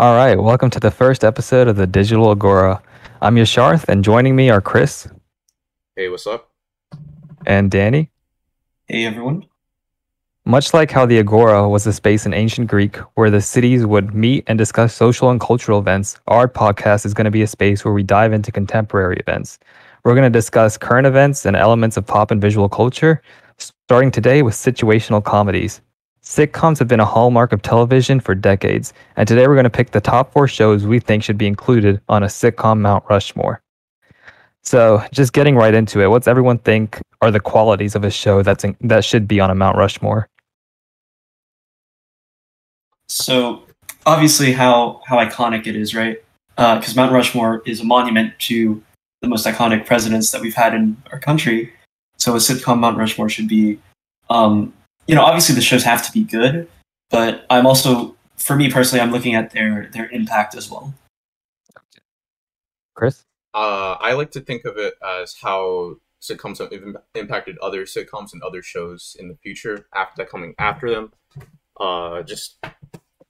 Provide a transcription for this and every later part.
All right, welcome to the first episode of the Digital Agora. I'm Yasharth, and joining me are Chris Hey, what's up? and Danny. Hey everyone. Much like how the Agora was a space in ancient Greek where the cities would meet and discuss social and cultural events, our podcast is going to be a space where we dive into contemporary events. We're going to discuss current events and elements of pop and visual culture, starting today with situational comedies. Sitcoms have been a hallmark of television for decades, and today we're going to pick the top 4 shows we think should be included on a sitcom Mount Rushmore. So, just getting right into it, what's everyone think are the qualities of a show that should be on a Mount Rushmore? So obviously how iconic it is, right? Because Mount Rushmore is a monument to the most iconic presidents that we've had in our country. So a sitcom Mount Rushmore should be, obviously the shows have to be good, but I'm also, for me personally, I'm looking at their impact as well. Chris? I like to think of it as how sitcoms have impacted other sitcoms and other shows in the future after coming after them. Just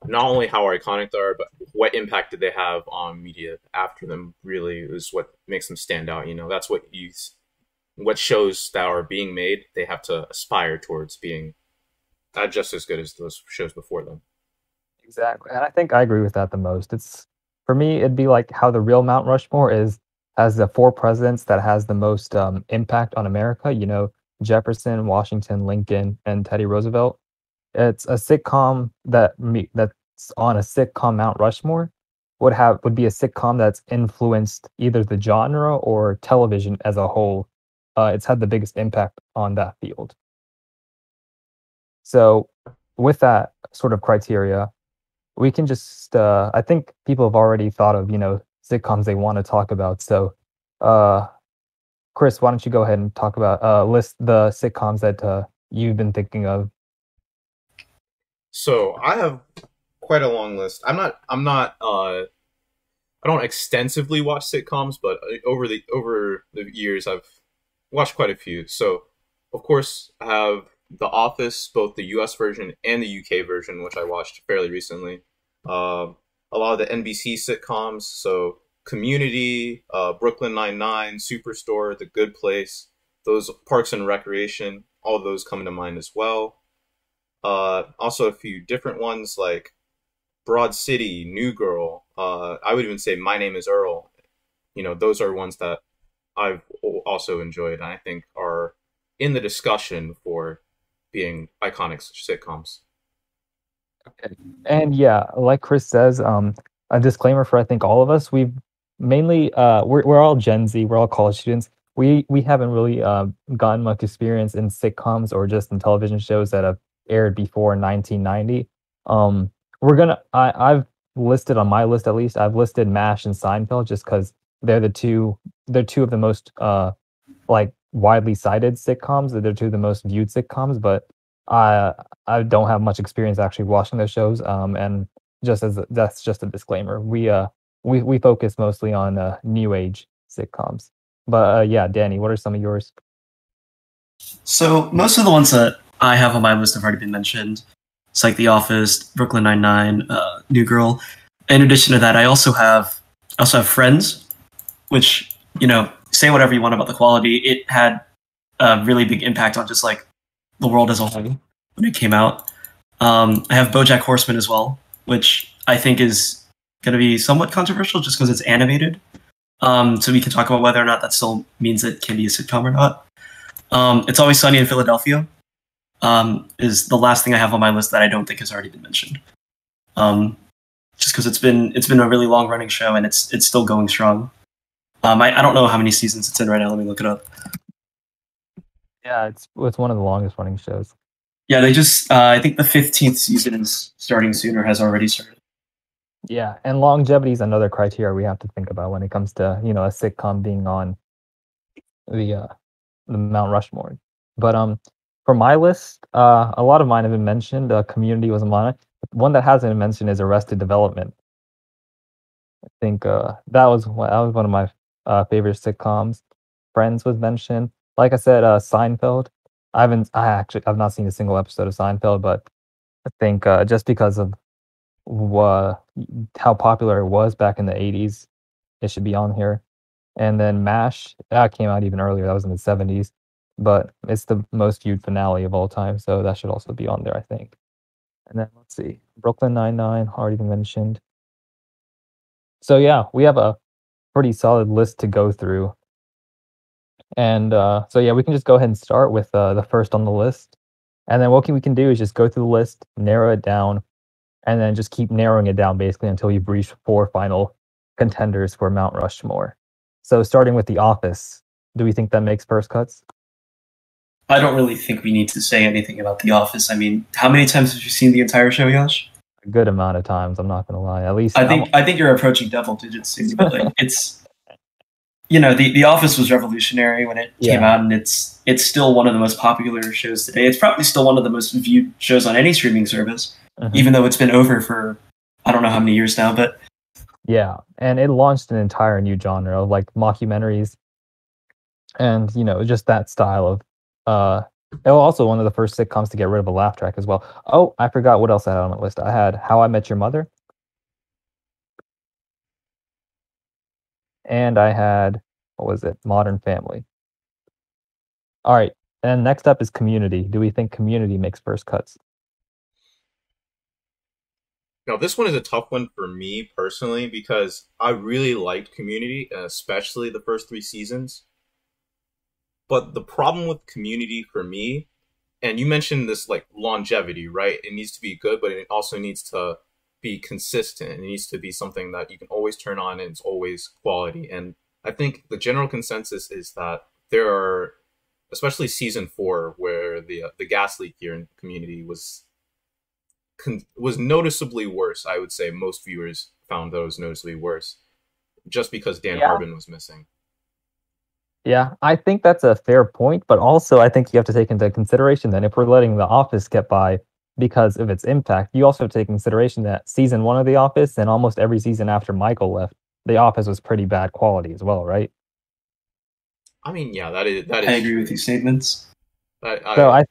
not only how iconic they are, but what impact did they have on media after them really is what makes them stand out. That's what shows that are being made, they have to aspire towards being just as good as those shows before them. Exactly. And I think I agree with that the most. For me, it'd be like how the real Mount Rushmore has the 4 presidents that has the most impact on America, Jefferson, Washington, Lincoln, and Teddy Roosevelt. It's a sitcom that's on a sitcom Mount Rushmore would be a sitcom that's influenced either the genre or television as a whole. It's had the biggest impact on that field. So, with that sort of criteria, we can just I think people have already thought of sitcoms they want to talk about. So, Chris, why don't you go ahead and talk about list the sitcoms that you've been thinking of. So I have quite a long list. I don't extensively watch sitcoms, but over the years I've watched quite a few. So of course I have The Office, both the US version and the UK version, which I watched fairly recently. A lot of the NBC sitcoms, so Community, Brooklyn Nine-Nine, Superstore, The Good Place, those Parks and Recreation, all of those come to mind as well. Also a few different ones like Broad City, New Girl. I would even say My Name is Earl. Those are ones that I've also enjoyed and I think are in the discussion for being iconic sitcoms. Okay. And yeah, like Chris says, a disclaimer for I think all of us. We've mainly we're all Gen Z, we're all college students. We haven't really gotten much experience in sitcoms or just in television shows that have aired before 1990. I've listed on my list, at least I've listed MASH and Seinfeld just because they're two of the most like widely cited sitcoms. They're two of the most viewed sitcoms, but I don't have much experience actually watching those shows. And that's just a disclaimer. We focus mostly on new age sitcoms. But yeah, Danny, what are some of yours? So most of the ones that I have on my list have already been mentioned. It's like The Office, Brooklyn Nine-Nine, New Girl. In addition to that, I also have Friends, which, say whatever you want about the quality. It had a really big impact on just like the world as a whole when it came out. I have Bojack Horseman as well, which I think is going to be somewhat controversial just because it's animated. So we can talk about whether or not that still means it can be a sitcom or not. It's Always Sunny in Philadelphia is the last thing I have on my list that I don't think has already been mentioned. Just because it's been a really long running show and it's still going strong. I don't know how many seasons it's in right now. Let me look it up. Yeah, it's one of the longest running shows. Yeah, they just I think the 15th season is starting soon or has already started. Yeah, and longevity is another criteria we have to think about when it comes to a sitcom being on the Mount Rushmore. But for my list, a lot of mine have been mentioned. Community was one. One that hasn't been mentioned is Arrested Development. I think that was one of my favorite sitcoms. Friends was mentioned. Like I said, Seinfeld. I've not seen a single episode of Seinfeld, but I think just because of how popular it was back in the 80s. It should be on here. And then MASH, that came out even earlier. That was in the 70s. But it's the most viewed finale of all time, so that should also be on there, I think. And then let's see, Brooklyn Nine-Nine, already mentioned. So yeah, we have a pretty solid list to go through. And so yeah, we can just go ahead and start with the first on the list. And then what we can do is just go through the list, narrow it down, and then just keep narrowing it down basically until you've reached 4 final contenders for Mount Rushmore. So starting with The Office, do we think that makes first cuts? I don't really think we need to say anything about The Office. I mean, how many times have you seen the entire show, Yash? A good amount of times, I'm not gonna lie. At least I think you're approaching double digits soon, but like it's the Office was revolutionary when it came out, and it's still one of the most popular shows today. It's probably still one of the most viewed shows on any streaming service, even though it's been over for I don't know how many years now, but yeah, and it launched an entire new genre of like mockumentaries, and just that style of it was also one of the first sitcoms to get rid of a laugh track as well. Oh, I forgot what else I had on my list. I had How I Met Your Mother, and I had, what was it, Modern Family. All right, and next up is Community. Do we think Community makes first cuts? Now, this one is a tough one for me personally because I really liked Community, especially the first 3 seasons. But the problem with Community for me, and you mentioned this like longevity, right? It needs to be good, but it also needs to be consistent. It needs to be something that you can always turn on and it's always quality. And I think the general consensus is that there are, especially season 4, where the gas leak here in Community was noticeably worse. I would say most viewers found those noticeably worse, just because Dan Harmon was missing. Yeah, I think that's a fair point, but also I think you have to take into consideration that if we're letting The Office get by because of its impact, you also have to take consideration that season 1 of The Office and almost every season after Michael left, The Office was pretty bad quality as well, right? I mean, yeah, that is. I agree with these statements. So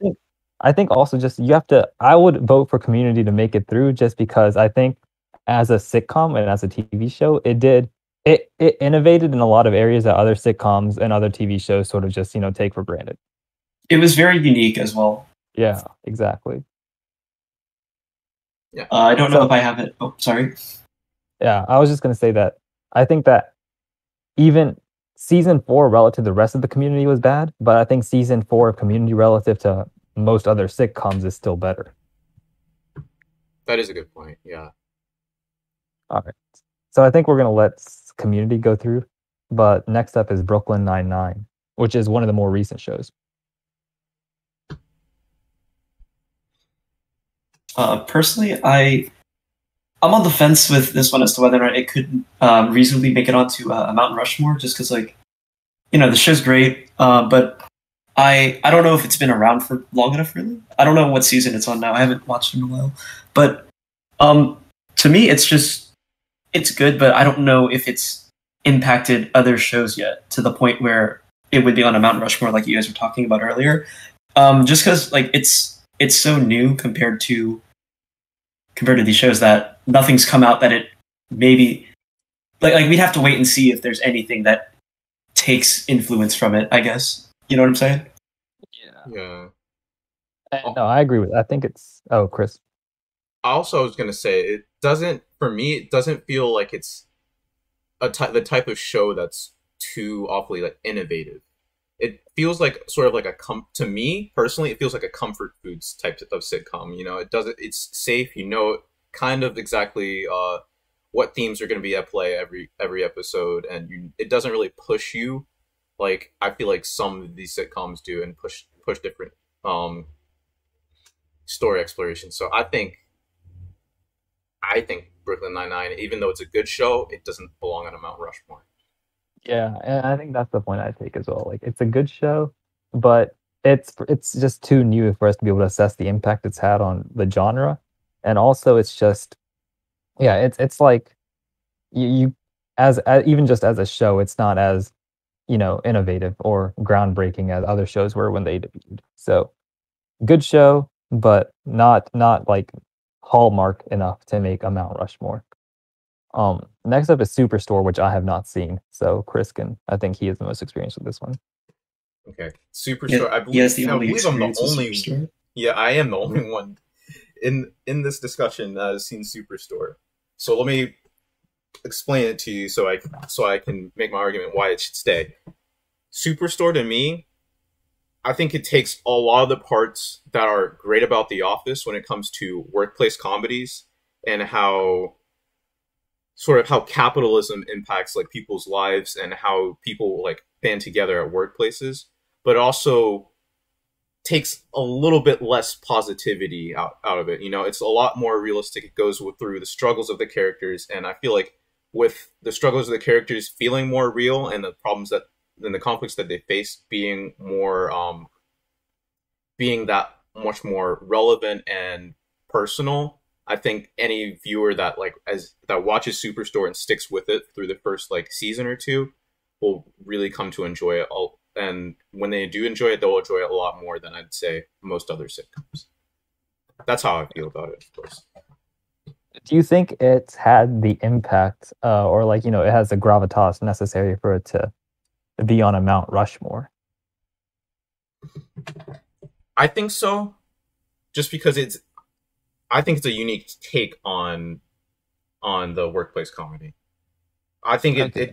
I think also just I would vote for Community to make it through just because I think as a sitcom and as a TV show, it innovated in a lot of areas that other sitcoms and other TV shows sort of just, take for granted. It was very unique as well. Yeah, exactly. Yeah. I don't know if I have it. Oh, sorry. Yeah, I was just going to say that I think that even season 4 relative to the rest of the Community was bad, but I think season 4 of Community relative to most other sitcoms is still better. That is a good point, yeah. All right. So I think we're going to let Community go through, but next up is Brooklyn Nine-Nine, which is one of the more recent shows. Personally, I'm on the fence with this one as to whether or not it could reasonably make it onto a Mount Rushmore, just because, the show's great, but I don't know if it's been around for long enough, really. I don't know what season it's on now. I haven't watched it in a while. But to me, it's good, but I don't know if it's impacted other shows yet to the point where it would be on a Mount Rushmore like you guys were talking about earlier. Just because it's so new compared to these shows that nothing's come out that it maybe like we'd have to wait and see if there's anything that takes influence from it, I guess. You know what I'm saying? Yeah. No, I agree with that. I think it's... Oh, Chris. I was going to say, for me, it doesn't feel like it's the type of show that's too awfully like innovative. It feels like sort of like to me personally, it feels like a comfort foods type of sitcom. It's safe. Kind of exactly what themes are going to be at play every episode, and it doesn't really push you like I feel like some of these sitcoms do, and push different story exploration. So I think Brooklyn Nine-Nine, even though it's a good show, it doesn't belong on a Mount Rushmore. Yeah, and I think that's the point I take as well. Like, it's a good show, but it's just too new for us to be able to assess the impact it's had on the genre. And also, it's just, yeah, it's like you as even just as a show, it's not as innovative or groundbreaking as other shows were when they debuted. So, good show, but not like hallmark enough to make a Mount Rushmore. Next up is Superstore, which I have not seen. So Chris I think he is the most experienced with this one. Okay, Superstore. Yeah, I believe I'm the only. Superstore. Yeah, I am the only one in this discussion that has seen Superstore. So let me explain it to you so I can make my argument why it should stay. Superstore to me, I think it takes a lot of the parts that are great about The Office when it comes to workplace comedies and how capitalism impacts like people's lives and how people like band together at workplaces, but also takes a little bit less positivity out of it. You know, it's a lot more realistic. It goes through the struggles of the characters, and I feel like with the struggles of the characters feeling more real and the problems and the conflicts that they face being more being that much more relevant and personal, I think any viewer that watches Superstore and sticks with it through the first like season or two will really come to enjoy it. And when they do enjoy it, they'll enjoy it a lot more than I'd say most other sitcoms. That's how I feel about it, of course. Do you think it's had the impact, or like, you know, it has the gravitas necessary for it to be on a Mount Rushmore? I think so, just because I think it's a unique take on the workplace comedy. I think it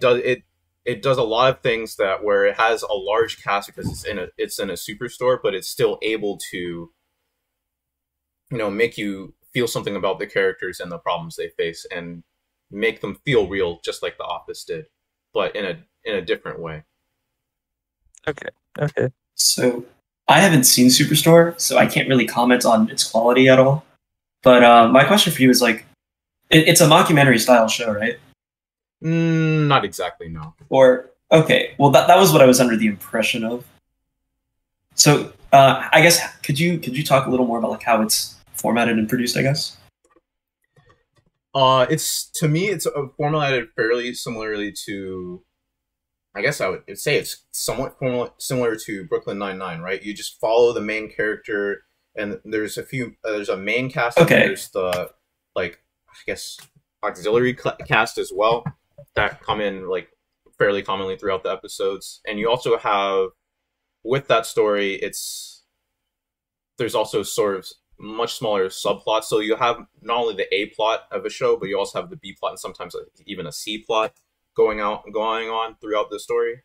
does a lot of things where it has a large cast because it's in a superstore, but it's still able to, you know, make you feel something about the characters and the problems they face and make them feel real, just like The Office did, but in a different way. Okay. So I haven't seen Superstore, so I can't really comment on its quality at all. But my question for you is like, it's a mockumentary style show, right? Not exactly, no. Or okay, well that was what I was under the impression of. So I guess could you talk a little more about like how it's formatted and produced? I guess. It's formulated fairly similarly to. I guess I would say it's somewhat similar to Brooklyn Nine-Nine, right? You just follow the main character, and there's a main cast, okay. And there's the like I guess auxiliary cast as well that come in like fairly commonly throughout the episodes, and you also have with that story, there's also sort of much smaller subplots. So you have not only the A plot of a show, but you also have the B plot and sometimes even a C plot going on throughout the story.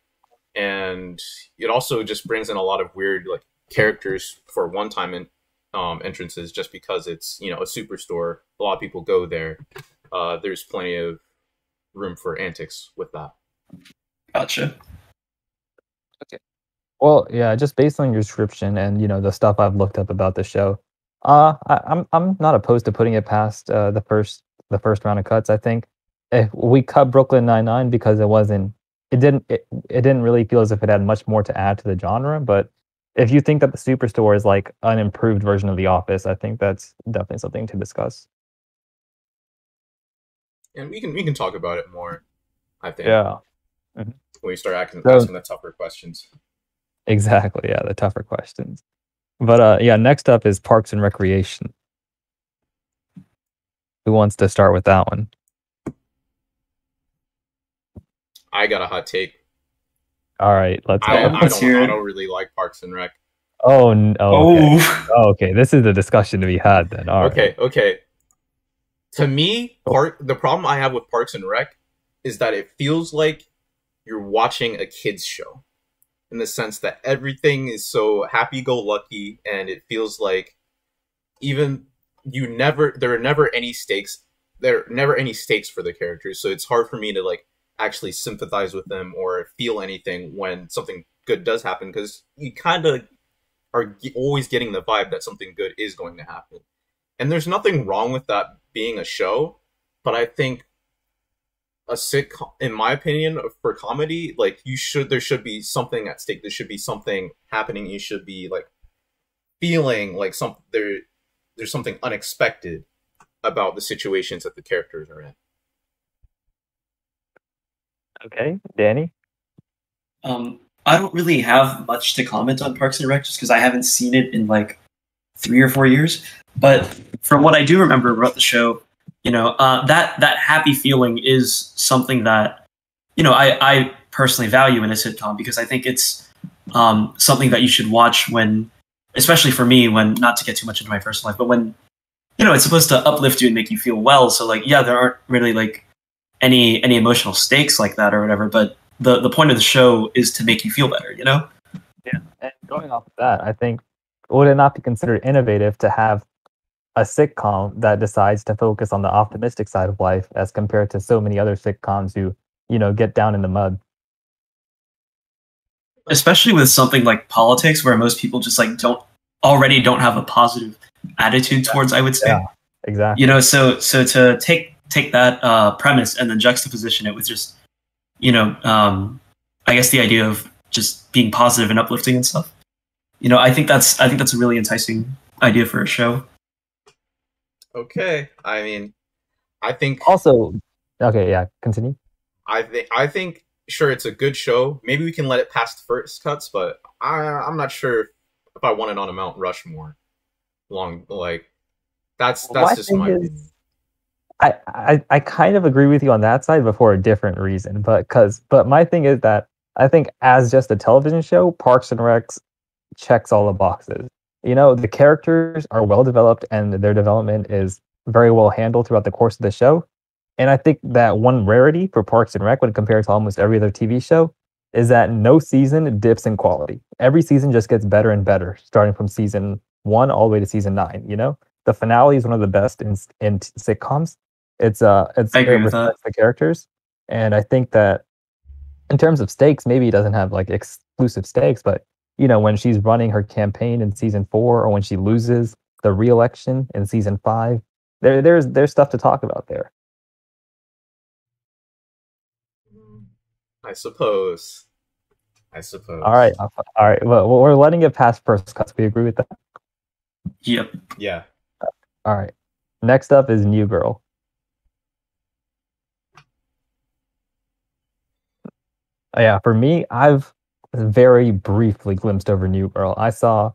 And it also just brings in a lot of weird like characters for one-time entrances just because it's, you know, a superstore. A lot of people go there. There's plenty of room for antics with that. Gotcha. Okay. Well, yeah, just based on your description and, you know, the stuff I've looked up about the show, I'm not opposed to putting it past the first round of cuts. I think if we cut Brooklyn Nine-Nine because it didn't really feel as if it had much more to add to the genre. But if you think that the Superstore is like an improved version of The Office, I think that's definitely something to discuss. And we can talk about it more, I think. Yeah. When we start asking the tougher questions. Exactly, yeah, the tougher questions. But yeah, next up is Parks and Recreation. Who wants to start with that one? I got a hot take. All right, let's go. I don't really like Parks and Rec. Oh, no. Okay. Oh, okay. This is a discussion to be had then. All right. Okay. To me, the problem I have with Parks and Rec is that it feels like you're watching a kids show, in the sense that everything is so happy-go-lucky, and it feels like there are never any stakes. There are never any stakes for the characters, so it's hard for me to like actually sympathize with them or feel anything when something good does happen, because you kind of are always getting the vibe that something good is going to happen. And there's nothing wrong with that being a show, but I think a sitcom, in my opinion, for comedy, like there should be something at stake. There should be something happening. You should be like feeling like there's something unexpected about the situations that the characters are in. Okay, Danny? I don't really have much to comment on Parks and Rec just because I haven't seen it in like 3 or 4 years. But from what I do remember about the show, that happy feeling is something that I personally value in a sitcom, because I think it's something that you should watch when, especially for me, when, not to get too much into my personal life, but when it's supposed to uplift you and make you feel well. So like, yeah, there aren't really like any emotional stakes like that or whatever, but the point of the show is to make you feel better, Yeah, and going off of that, I think, would it not be considered innovative to have a sitcom that decides to focus on the optimistic side of life as compared to so many other sitcoms who, get down in the mud? Especially with something like politics, where most people just like don't have a positive attitude towards, I would say. Yeah, exactly. So to take that premise and then juxtaposition it with just I guess the idea of just being positive and uplifting and stuff. I think that's a really enticing idea for a show. Okay, I mean, I think Also, okay, yeah, continue. I think sure, it's a good show. Maybe we can let it pass the first cuts, but I'm not sure if I want it on a Mount Rushmore. That's just my opinion. I kind of agree with you on that side, but for a different reason. But my thing is that I think as just a television show, Parks and Rec checks all the boxes. The characters are well developed and their development is very well handled throughout the course of the show. And I think that one rarity for Parks and Rec when compared to almost every other TV show is that no season dips in quality. Every season just gets better and better, starting from season 1 all the way to season 9. The finale is one of the best in sitcoms. It reflects the characters, and I think that in terms of stakes, maybe it doesn't have like exclusive stakes, but when she's running her campaign in season 4, or when she loses the re-election in season 5, there's stuff to talk about there. I suppose. All right. Well, we're letting it pass first cuts. We agree with that. Yep. Yeah. All right. Next up is New Girl. Yeah, for me, I've very briefly glimpsed over New Girl. I saw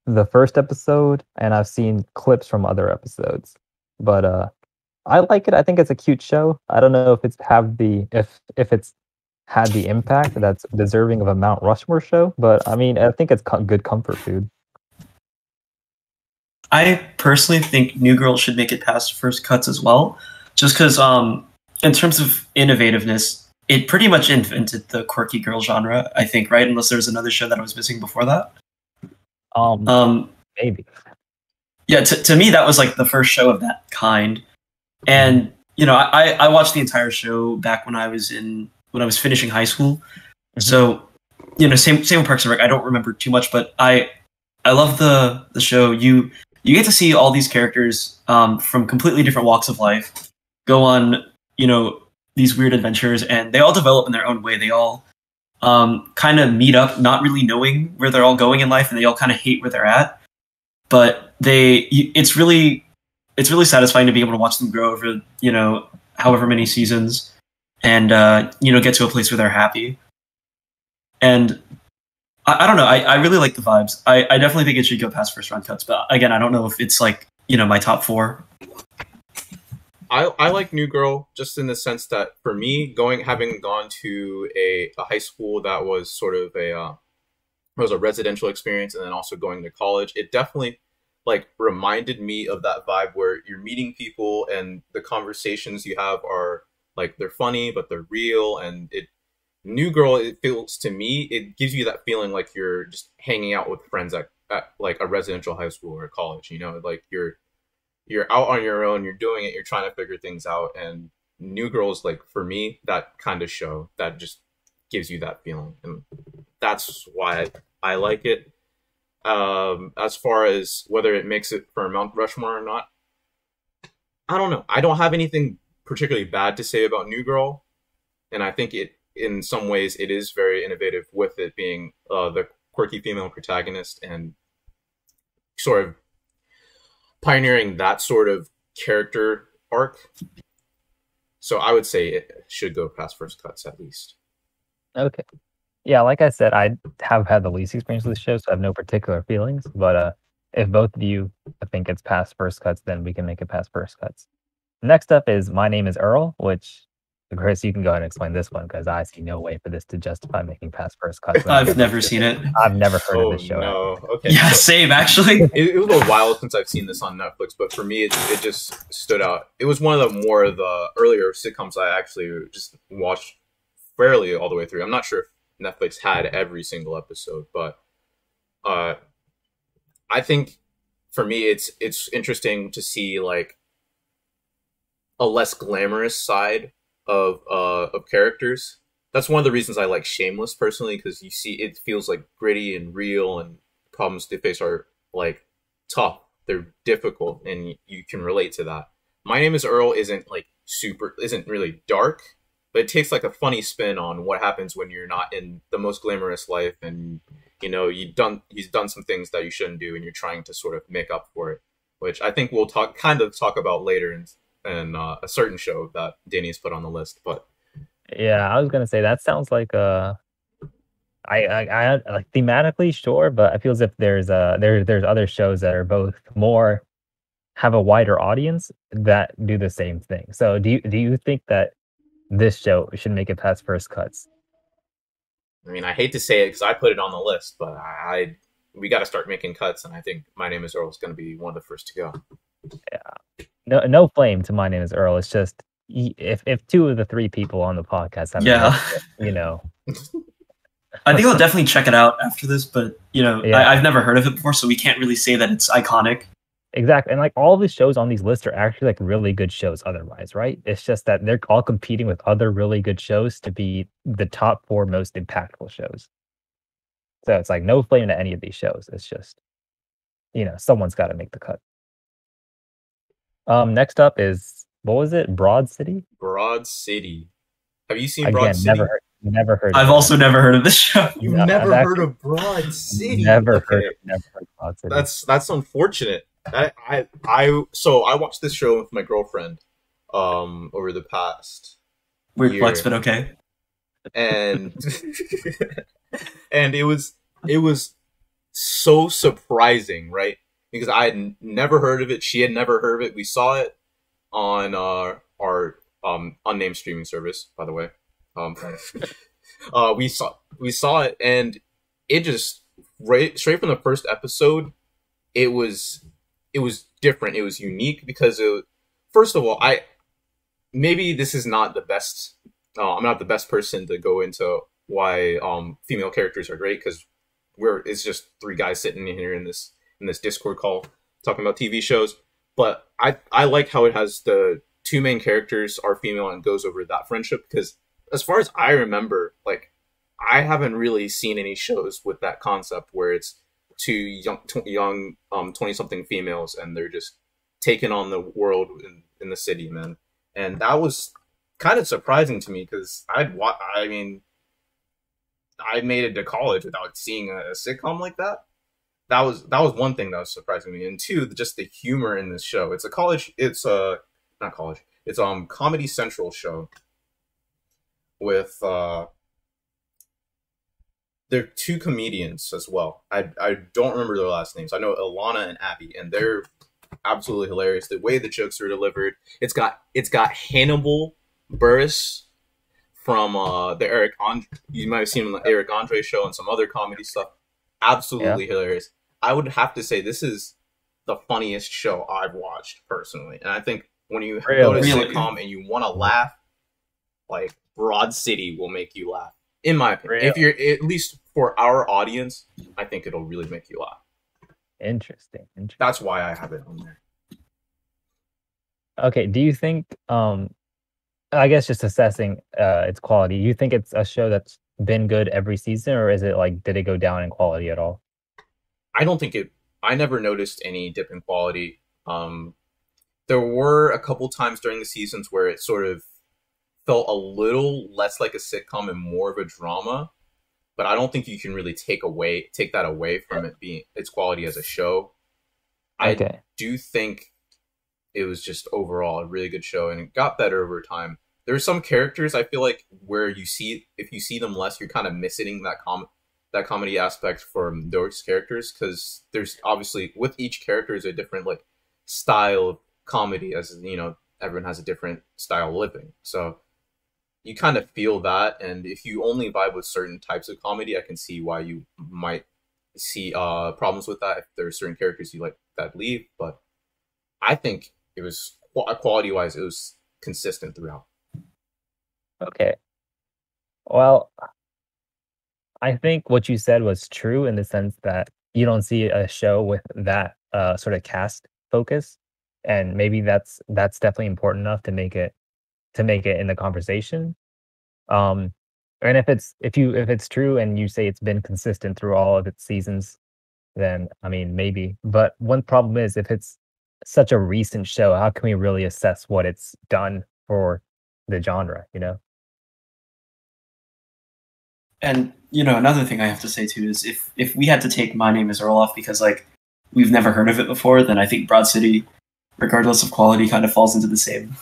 the first episode, and I've seen clips from other episodes. But I like it. I think it's a cute show. I don't know if it's if it's had the impact that's deserving of a Mount Rushmore show, but I mean, I think it's good comfort food. I personally think New Girl should make it past first cuts as well, just because in terms of innovativeness, it pretty much invented the quirky girl genre, I think, right? Unless there was another show that I was missing before that. Maybe. Yeah, to me, that was like the first show of that kind. And, I watched the entire show back when I was finishing high school. Mm-hmm. So, same with Parks and Rec. I don't remember too much, but I love the show. You get to see all these characters from completely different walks of life go on, these weird adventures, and they all develop in their own way. They all kind of meet up, not really knowing where they're all going in life, and they all kind of hate where they're at. But it's really satisfying to be able to watch them grow over, however many seasons, and get to a place where they're happy. And I don't know. I really like the vibes. I definitely think it should go past first round cuts. But again, I don't know if it's like my top 4. I like New Girl just in the sense that for me, having gone to a high school that was sort of was a residential experience, and then also going to college, it definitely like reminded me of that vibe where you're meeting people and the conversations you have are like they're funny but they're real. And New Girl, it feels to me, it gives you that feeling like you're just hanging out with friends at like a residential high school or college. Like you're out on your own, you're doing it, you're trying to figure things out. And New Girl is like, for me, that kind of show that just gives you that feeling, and that's why I like it. As far as whether it makes it for Mount Rushmore or not, I don't know. I don't have anything particularly bad to say about New Girl, and I think in some ways it is very innovative with it being the quirky female protagonist and sort of pioneering that sort of character arc. So I would say it should go past first cuts at least. Okay. Yeah, like I said, I have had the least experience with this show, so I have no particular feelings. But if both of you think it's past first cuts, then we can make it past first cuts. Next up is My Name is Earl, which, Chris, you can go ahead and explain this one because I see no way for this to justify making past first cuts. I've never seen it. I've never heard of Oh this show. no! Okay. Yeah, same actually. It was a while since I've seen this on Netflix, but for me, it just stood out. It was one of the earlier sitcoms I actually just watched fairly all the way through. I'm not sure if Netflix had every single episode, but I think for me, it's interesting to see like a less glamorous side of characters. That's one of the reasons I like Shameless personally, because you see it feels like gritty and real, and problems they face are like tough. They're difficult, and you can relate to that. My Name is Earl isn't really dark, but it takes like a funny spin on what happens when you're not in the most glamorous life, and you know he's done some things that you shouldn't do, and you're trying to sort of make up for it, which I think we'll talk about later in a certain show that Danny's put on the list. But yeah, I was gonna say that sounds like I like thematically sure, but I feel as if there's other shows that are both more have a wider audience that do the same thing. So do you think that this show should make it past first cuts? I mean, I hate to say it because I put it on the list, but we got to start making cuts, and I think My Name is Earl is going to be one of the first to go. Yeah, no flame to My Name is Earl. It's just if two of the three people on the podcast have you know. I think I'll definitely check it out after this, but I've never heard of it before, so we can't really say that it's iconic. Exactly, and like all the shows on these lists are actually like really good shows otherwise, right? It's just that they're all competing with other really good shows to be the top 4 most impactful shows. So it's like no flame to any of these shows. It's just, someone's got to make the cut. Next up is, what was it? Broad City? Broad City. Have you seen Broad City? Never heard. I've also never heard of this show. You've never heard of Broad City? Never heard of Broad City. That's unfortunate. I watched this show with my girlfriend over the past weird year. Flex, but okay. And and it was so surprising, right? Because I had never heard of it. She had never heard of it. We saw it on our unnamed streaming service, by the way. We saw it, and it just straight from the first episode, it was different. It was unique because first of all, maybe this is not the best. I'm not the best person to go into why female characters are great, because it's just 3 guys sitting in here in this Discord call talking about TV shows. But I like how it has the 2 main characters are female and goes over that friendship, because as far as I remember, like I haven't really seen any shows with that concept where it's 2 young 20-something females and they're just taking on the world in the city, man. And that was kind of surprising to me, because I made it to college without seeing a sitcom like that. That was one thing that was surprising me, and 2, just the humor in this show. It's Comedy Central show with they're 2 comedians as well. I don't remember their last names. I know Ilana and Abby, and they're absolutely hilarious. The way the jokes are delivered, it's got Hannibal Buress from the Eric Andre. You might have seen him on the Eric Andre show and some other comedy stuff. Absolutely hilarious. I would have to say this is the funniest show I've watched personally, and I think when you go to a sitcom and you want to laugh, like Broad City will make you laugh. In my opinion, if you're at least for our audience, I think it'll really make you laugh. Interesting. That's why I have it on there. Okay, do you think I guess just assessing its quality, you think it's a show that's been good every season, or is it like, did it go down in quality at all? I don't think I never noticed any dip in quality. There were a couple times during the seasons where it sort of felt a little less like a sitcom and more of a drama, but I don't think you can really take that away from it being its quality as a show. I do think it was just overall a really good show, and it got better over time. There are some characters I feel like where if you see them less, you're kind of missing that comedy aspect from those characters, because there's obviously with each character is a different like style of comedy, as you know, everyone has a different style of living. So you kind of feel that, and if you only vibe with certain types of comedy, I can see why you might see problems with that if there are certain characters you like that leave. But I think it was quality wise, it was consistent throughout. Okay. Well, I think what you said was true in the sense that you don't see a show with that sort of cast focus, and maybe that's definitely important enough to make it in the conversation. And if it's true and you say it's been consistent through all of its seasons, then I mean maybe. But one problem is if it's such a recent show, how can we really assess what it's done for the genre? You know. And another thing I have to say too is if we had to take My Name Is Earl off because like we've never heard of it before, then I think Broad City, regardless of quality, kind of falls into the same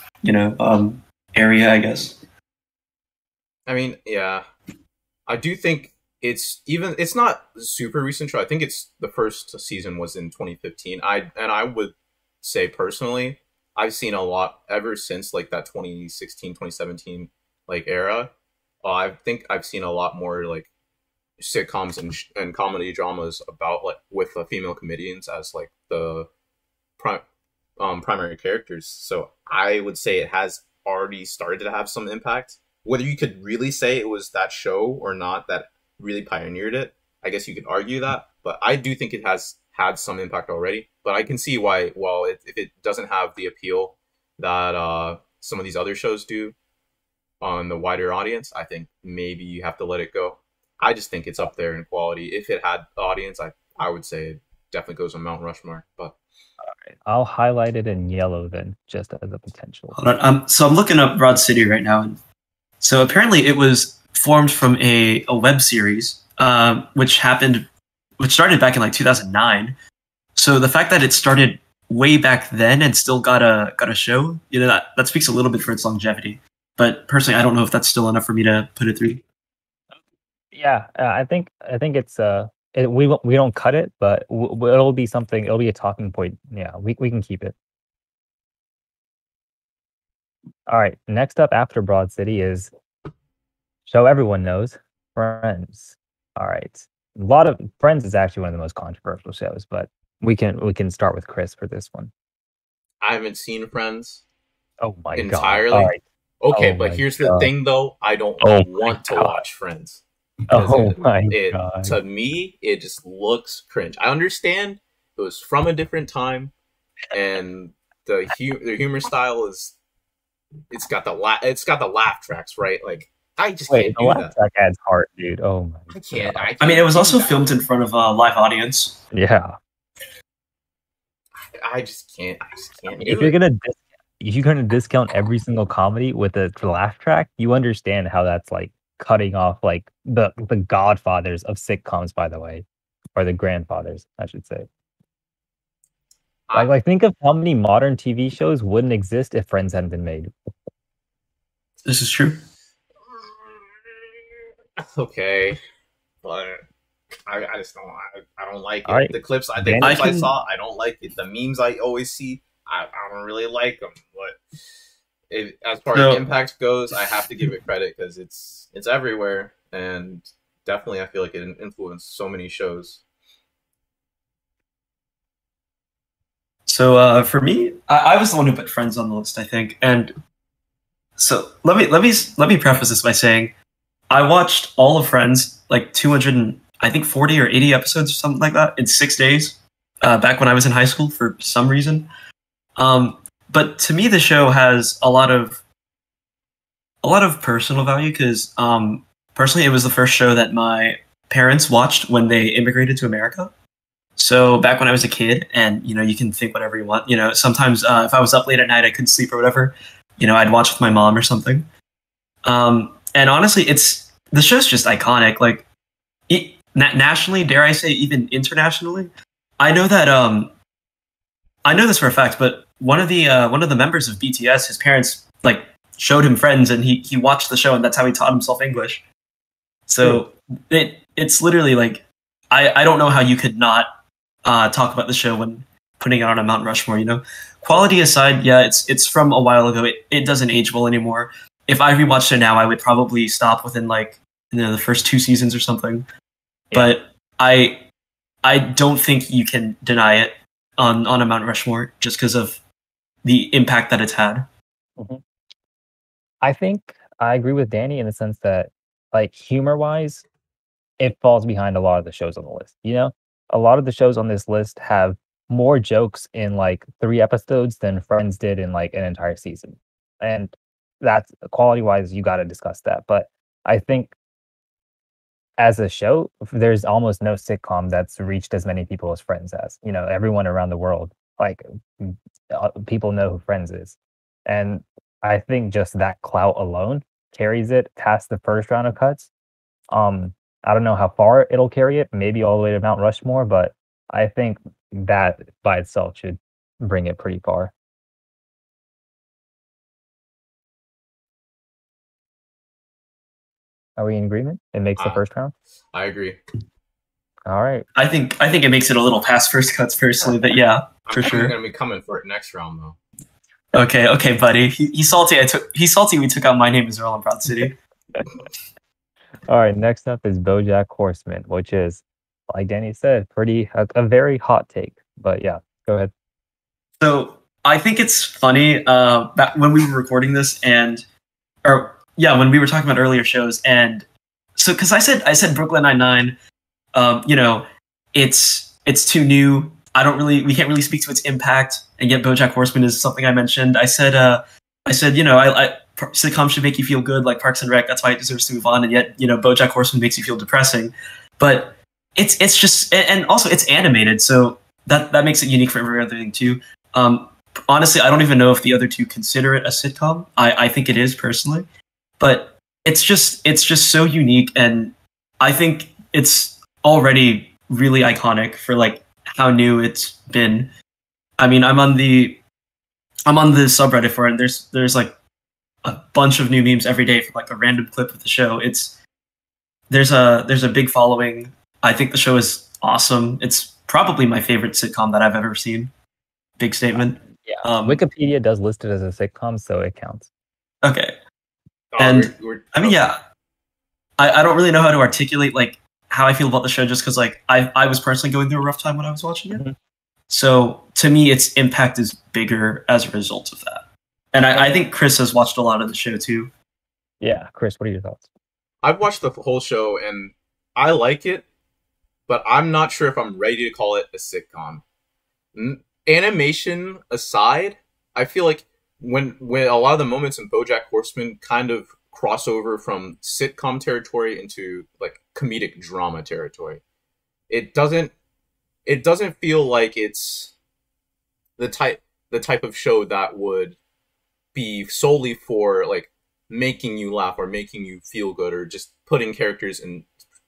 area, I guess. I mean, yeah, I do think it's not a super recent show. I think it's the first season was in 2015. I would say personally, I've seen a lot ever since like that 2016, 2017 like era. I think I've seen a lot more like sitcoms and comedy dramas about like with female comedians as like the primary characters. So I would say it has already started to have some impact. Whether you could really say it was that show or not that really pioneered it, I guess you could argue that. But I do think it has had some impact already. But I can see why, well, if it doesn't have the appeal that some of these other shows do on the wider audience, I think maybe you have to let it go. I just think it's up there in quality. If it had audience, I would say it definitely goes on Mount Rushmore. But all right, I'll highlight it in yellow then, just as a potential. Hold on. So I'm looking up Broad City right now, and so apparently it was formed from a web series, which started back in like 2009. So the fact that it started way back then and still got a show, that speaks a little bit for its longevity. But personally, I don't know if that's still enough for me to put it through. Yeah, I think it's we don't cut it, but it'll be something. It'll be a talking point. Yeah, we can keep it. All right. Next up after Broad City is show everyone knows, Friends. All right. A lot of Friends is actually one of the most controversial shows, but we can start with Chris for this one. I haven't seen Friends. Oh my god! Entirely. All right. Okay, but here's the thing, though. I don't want to watch Friends. Oh my god! To me, it just looks cringe. I understand it was from a different time, and the humor style is it's got the laugh tracks, right? Like I just can't do that. Laugh track adds heart, dude. Oh my! I can't. I mean, it was also filmed in front of a live audience. Yeah. I just can't. If you're gonna discount every single comedy with a laugh track, you understand how that's like cutting off like the godfathers of sitcoms, by the way, or the grandfathers, I should say. Like think of how many modern TV shows wouldn't exist if Friends hadn't been made. This is true. Okay, but I just don't. I don't like it. Right. The clips I saw, I don't like it. The memes I always see, I don't really like them. But as far as impact goes, I have to give it credit because it's everywhere, and definitely I feel like it influenced so many shows. So for me, I was the one who put Friends on the list, I think, and so let me preface this by saying I watched all of Friends, like 240 or 80 episodes or something like that in 6 days, back when I was in high school for some reason. But to me, the show has a lot of personal value because personally, it was the first show that my parents watched when they immigrated to America. So back when I was a kid, and you can think whatever you want. Sometimes if I was up late at night, I couldn't sleep or whatever. I'd watch with my mom or something. And honestly, the show's just iconic. Like nationally, dare I say, even internationally. I know that I know this for a fact, but one of the members of BTS, his parents like showed him Friends, and he watched the show, and that's how he taught himself English. So it it's literally like I don't know how you could not talk about the show when putting it on a Mount Rushmore. You know, quality aside, yeah, it's from a while ago. It doesn't age well anymore. If I rewatched it now, I would probably stop within like the first 2 seasons or something. Yeah. But I don't think you can deny it on a Mount Rushmore just because of the impact that it's had. Mm-hmm. I think I agree with Danny in the sense that, like, humor-wise, it falls behind a lot of the shows on the list. You know, a lot of the shows on this list have more jokes in like 3 episodes than Friends did in like an entire season, and that's quality-wise. You got to discuss that, but I think as a show, there's almost no sitcom that's reached as many people as Friends has. You know, everyone around the world, like, people know who Friends is, and I think just that clout alone carries it past the first round of cuts. I don't know how far it'll carry it, maybe all the way to Mount Rushmore, but I think that by itself should bring it pretty far. Are we in agreement? It makes the first round? I agree. All right. I think it makes it a little past first cuts personally, but yeah, for sure. I'm gonna be coming for it next round though. Okay, buddy. He's salty. He's salty. We took out My Name Is Earl in Broad City. All right. Next up is BoJack Horseman, which is, like Danny said, a very hot take. But yeah, go ahead. So I think it's funny that when we were recording this when we were talking about earlier shows, and so because I said Brooklyn Nine-Nine, you know, it's too new. We can't really speak to its impact, and yet BoJack Horseman is something I mentioned. I said, you know, sitcoms should make you feel good, like Parks and Rec. That's why it deserves to move on, and yet, you know, BoJack Horseman makes you feel depressing. But it's just, and also it's animated, so that makes it unique for every other thing too. Honestly, I don't even know if the other two consider it a sitcom. I think it is personally, but it's just so unique, and I think it's already really iconic for like how new it's been. I mean, I'm on the subreddit for it, and there's like a bunch of new memes every day for like a random clip of the show. There's a big following. I think the show is awesome. It's probably my favorite sitcom that I've ever seen. Big statement. Yeah. Wikipedia does list it as a sitcom, so it counts. Okay. And I mean, yeah, I don't really know how to articulate like how I feel about the show, just because like I was personally going through a rough time when I was watching it. Mm-hmm. So to me, its impact is bigger as a result of that. And I think Chris has watched a lot of the show too. Yeah, Chris, what are your thoughts? I've watched the whole show and I like it, but I'm not sure if I'm ready to call it a sitcom. Animation aside, I feel like when a lot of the moments in BoJack Horseman kind of cross over from sitcom territory into like comedic drama territory, it doesn't feel like it's the type of show that would be solely for like making you laugh or making you feel good or just putting characters in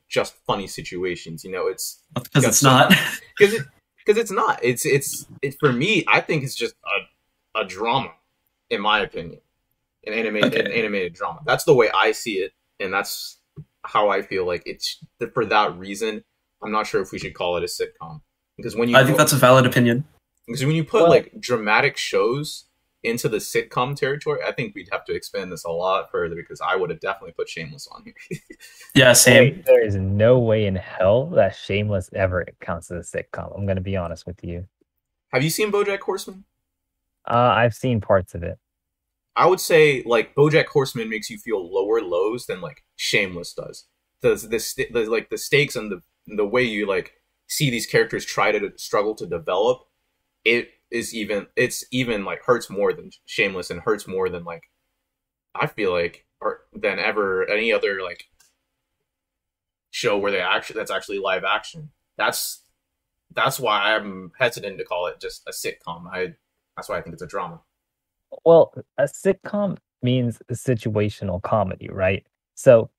just funny situations. You know, it's because it's not. Because it's not. It's for me. I think it's just a drama, in my opinion, an animated drama. That's the way I see it, and that's how I feel like it's. For that reason, I'm not sure if we should call it a sitcom, because I think that's a valid opinion. Because when you put like dramatic shows into the sitcom territory, I think we'd have to expand this a lot further, because I would have definitely put Shameless on here. Yeah, same. There is no way in hell that Shameless ever counts as a sitcom. I'm going to be honest with you. Have you seen BoJack Horseman? I've seen parts of it. I would say like BoJack Horseman makes you feel lower lows than like Shameless does. The stakes and the way you like see these characters try to struggle to develop, it's even like hurts more than Shameless, and hurts more than like I feel like than ever any other like show where that's actually live action. That's why I'm hesitant to call it just a sitcom. That's why I think it's a drama. Well, a sitcom means a situational comedy, right? So,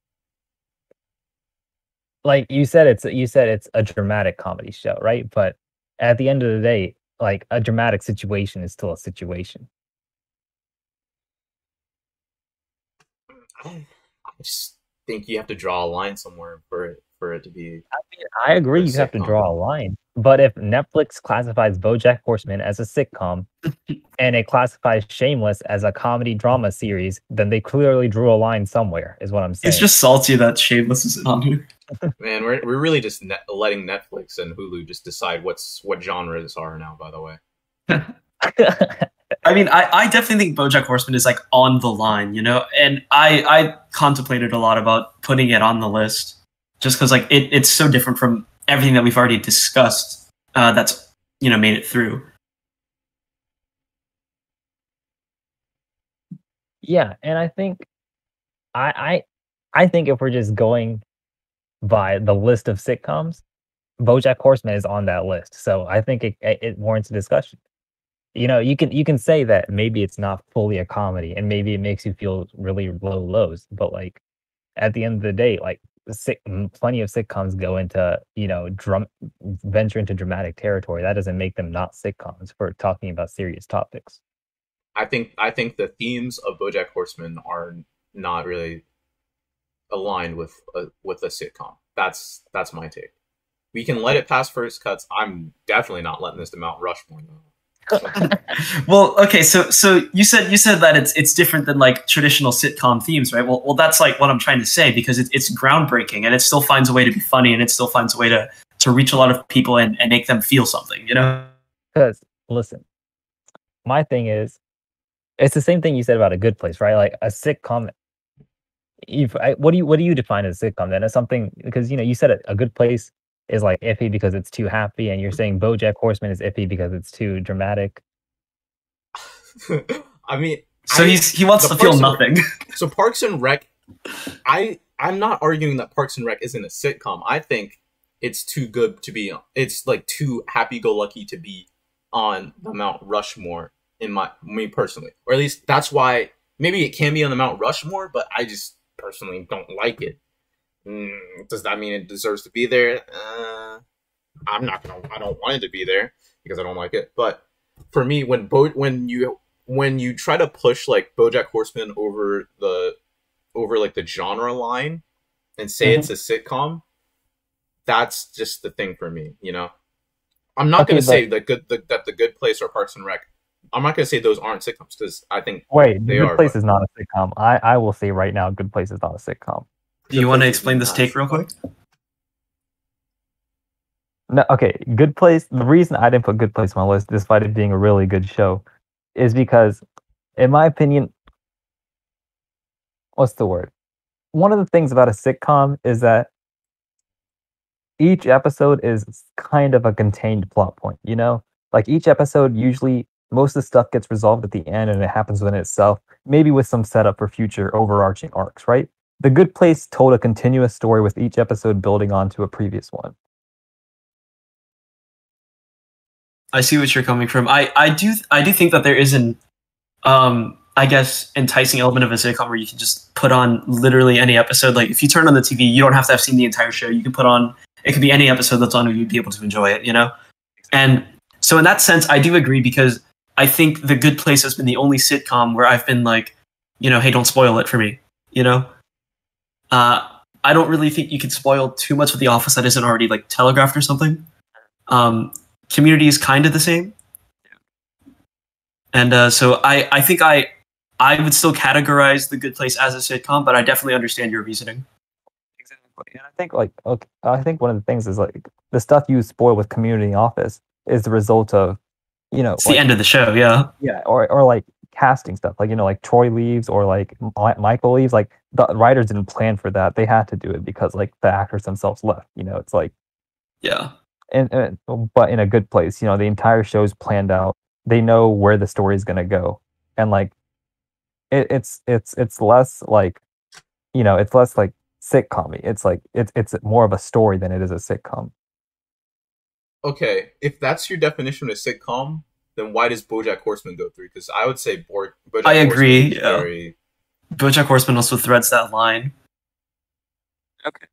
like you said, it's a dramatic comedy show, right? But at the end of the day, like a dramatic situation is still a situation. I just think you have to draw a line somewhere for for it to be. I mean, I agree. a You have to sitcom. draw a line. But if Netflix classifies BoJack Horseman as a sitcom and it classifies Shameless as a comedy drama series, then they clearly drew a line somewhere. Is what I'm saying. It's just salty that Shameless isn't on here. Man, we're really just letting Netflix and Hulu just decide what genres are now. By the way, I mean, I definitely think BoJack Horseman is like on the line, you know, and I contemplated a lot about putting it on the list just because like it's so different from everything that we've already discussed. That's made it through. Yeah, and I think I think if we're just going by the list of sitcoms, BoJack Horseman is on that list. So I think it warrants a discussion. You can say that maybe it's not fully a comedy and maybe it makes you feel really low lows, but like at the end of the day, like plenty of sitcoms go into venture into dramatic territory. That doesn't make them not sitcoms for talking about serious topics. I think the themes of BoJack Horseman are not really aligned with a sitcom. That's my take. We can let it pass first cuts. I'm definitely not letting this to Mount Rushmore though. Well, okay, so you said that it's different than like traditional sitcom themes, right? Well, that's like what I'm trying to say because it's groundbreaking and it still finds a way to be funny and it still finds a way to reach a lot of people and make them feel something, you know? Because listen, my thing is, it's the same thing you said about A Good Place, right? Like a sitcom. What do you define as a sitcom then? As something because you said A Good Place is like iffy because it's too happy, and you're saying BoJack Horseman is iffy because it's too dramatic. I mean, so he wants to feel nothing. So Parks and Rec, I'm not arguing that Parks and Rec isn't a sitcom. I think it's too good to be. It's like too happy-go-lucky to be on the Mount Rushmore in me personally, or at least that's why. Maybe it can be on the Mount Rushmore, but I just personally don't like it. Does that mean it deserves to be there? I don't want it to be there because I don't like it. But for me, when you try to push like BoJack Horseman over like the genre line and say it's a sitcom, that's just the thing for me. I'm not going to say that The Good Place or Parks and Rec. I'm not going to say those aren't sitcoms because I think they are. Good Place is not a sitcom. I will say right now, Good Place is not a sitcom. Do you want to explain this take real quick? No, okay. Good Place. The reason I didn't put Good Place on my list, despite it being a really good show, is because, in my opinion, what's the word? One of the things about a sitcom is that each episode is kind of a contained plot point. Like each episode, usually most of the stuff gets resolved at the end, and it happens within itself. Maybe with some setup for future overarching arcs, right? The Good Place told a continuous story with each episode building onto a previous one. I see what you're coming from. I do think that there is an I guess enticing element of a sitcom where you can just put on literally any episode. Like if you turn on the TV, you don't have to have seen the entire show. You can put on it could be any episode that's on and you'd be able to enjoy it, And so in that sense, I do agree because I think The Good Place has been the only sitcom where I've been like, hey, don't spoil it for me, I don't really think you could spoil too much with The Office that isn't already like telegraphed or something. Community is kind of the same, and so I think I would still categorize The Good Place as a sitcom, but I definitely understand your reasoning. Exactly, and I think I think one of the things is like the stuff you spoil with Community and Office is the result of it's the end of the show, yeah, or like casting stuff, like like Troy leaves or like Michael leaves. Like the writers didn't plan for that; they had to do it because like the actors themselves left. It's like but in A Good Place, the entire show's planned out. They know where the story is gonna go, and like it's less like it's less like sitcom-y. It's like it's more of a story than it is a sitcom. Okay, if that's your definition of a sitcom, then why does BoJack Horseman go through? Because I would say BoJack I agree. Horseman is BoJack Horseman also threads that line. Okay.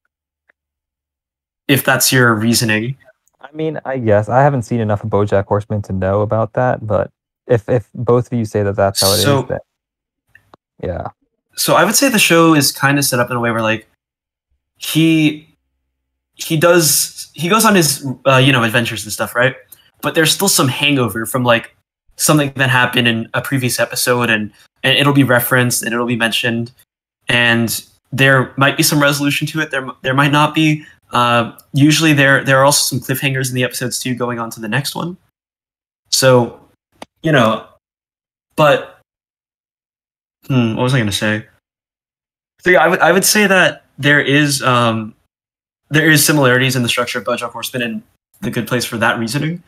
If that's your reasoning. I mean, I guess I haven't seen enough of BoJack Horseman to know about that, but if both of you say that that's how it is, then yeah. So I would say the show is kind of set up in a way where like he he goes on his adventures and stuff, right? But there's still some hangover from like something that happened in a previous episode, and it'll be referenced and it'll be mentioned, and there might be some resolution to it. There might not be. Usually there are also some cliffhangers in the episodes too, going on to the next one. So, but what was I going to say? So yeah, I would say that there is similarities in the structure of BoJack Horseman and The Good Place for that reasoning.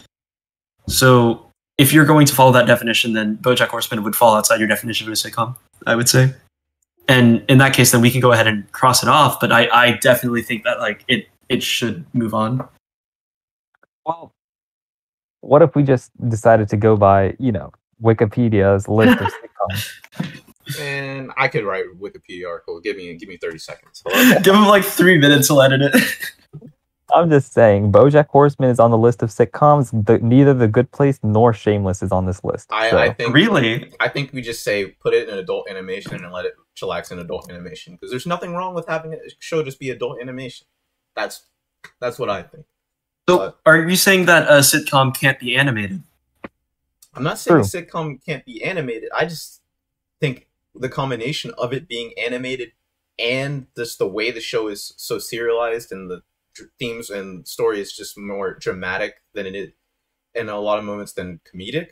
So if you're going to follow that definition, then BoJack Horseman would fall outside your definition of a sitcom, I would say. And in that case, then we can go ahead and cross it off. But I definitely think that like it should move on. Well, what if we just decided to go by, Wikipedia's list of sitcoms? And I could write a Wikipedia article. Give me 30 seconds. Give him like 3 minutes to edit it. I'm just saying, BoJack Horseman is on the list of sitcoms. Neither The Good Place nor Shameless is on this list. I think really, I think we just say put it in adult animation and let it chillax in adult animation, because there's nothing wrong with having a show just be adult animation. That's what I think. So, are you saying that a sitcom can't be animated? I'm not saying a sitcom can't be animated. I just think the combination of it being animated and just the way the show is so serialized and the themes and story is just more dramatic than it is in a lot of moments than comedic.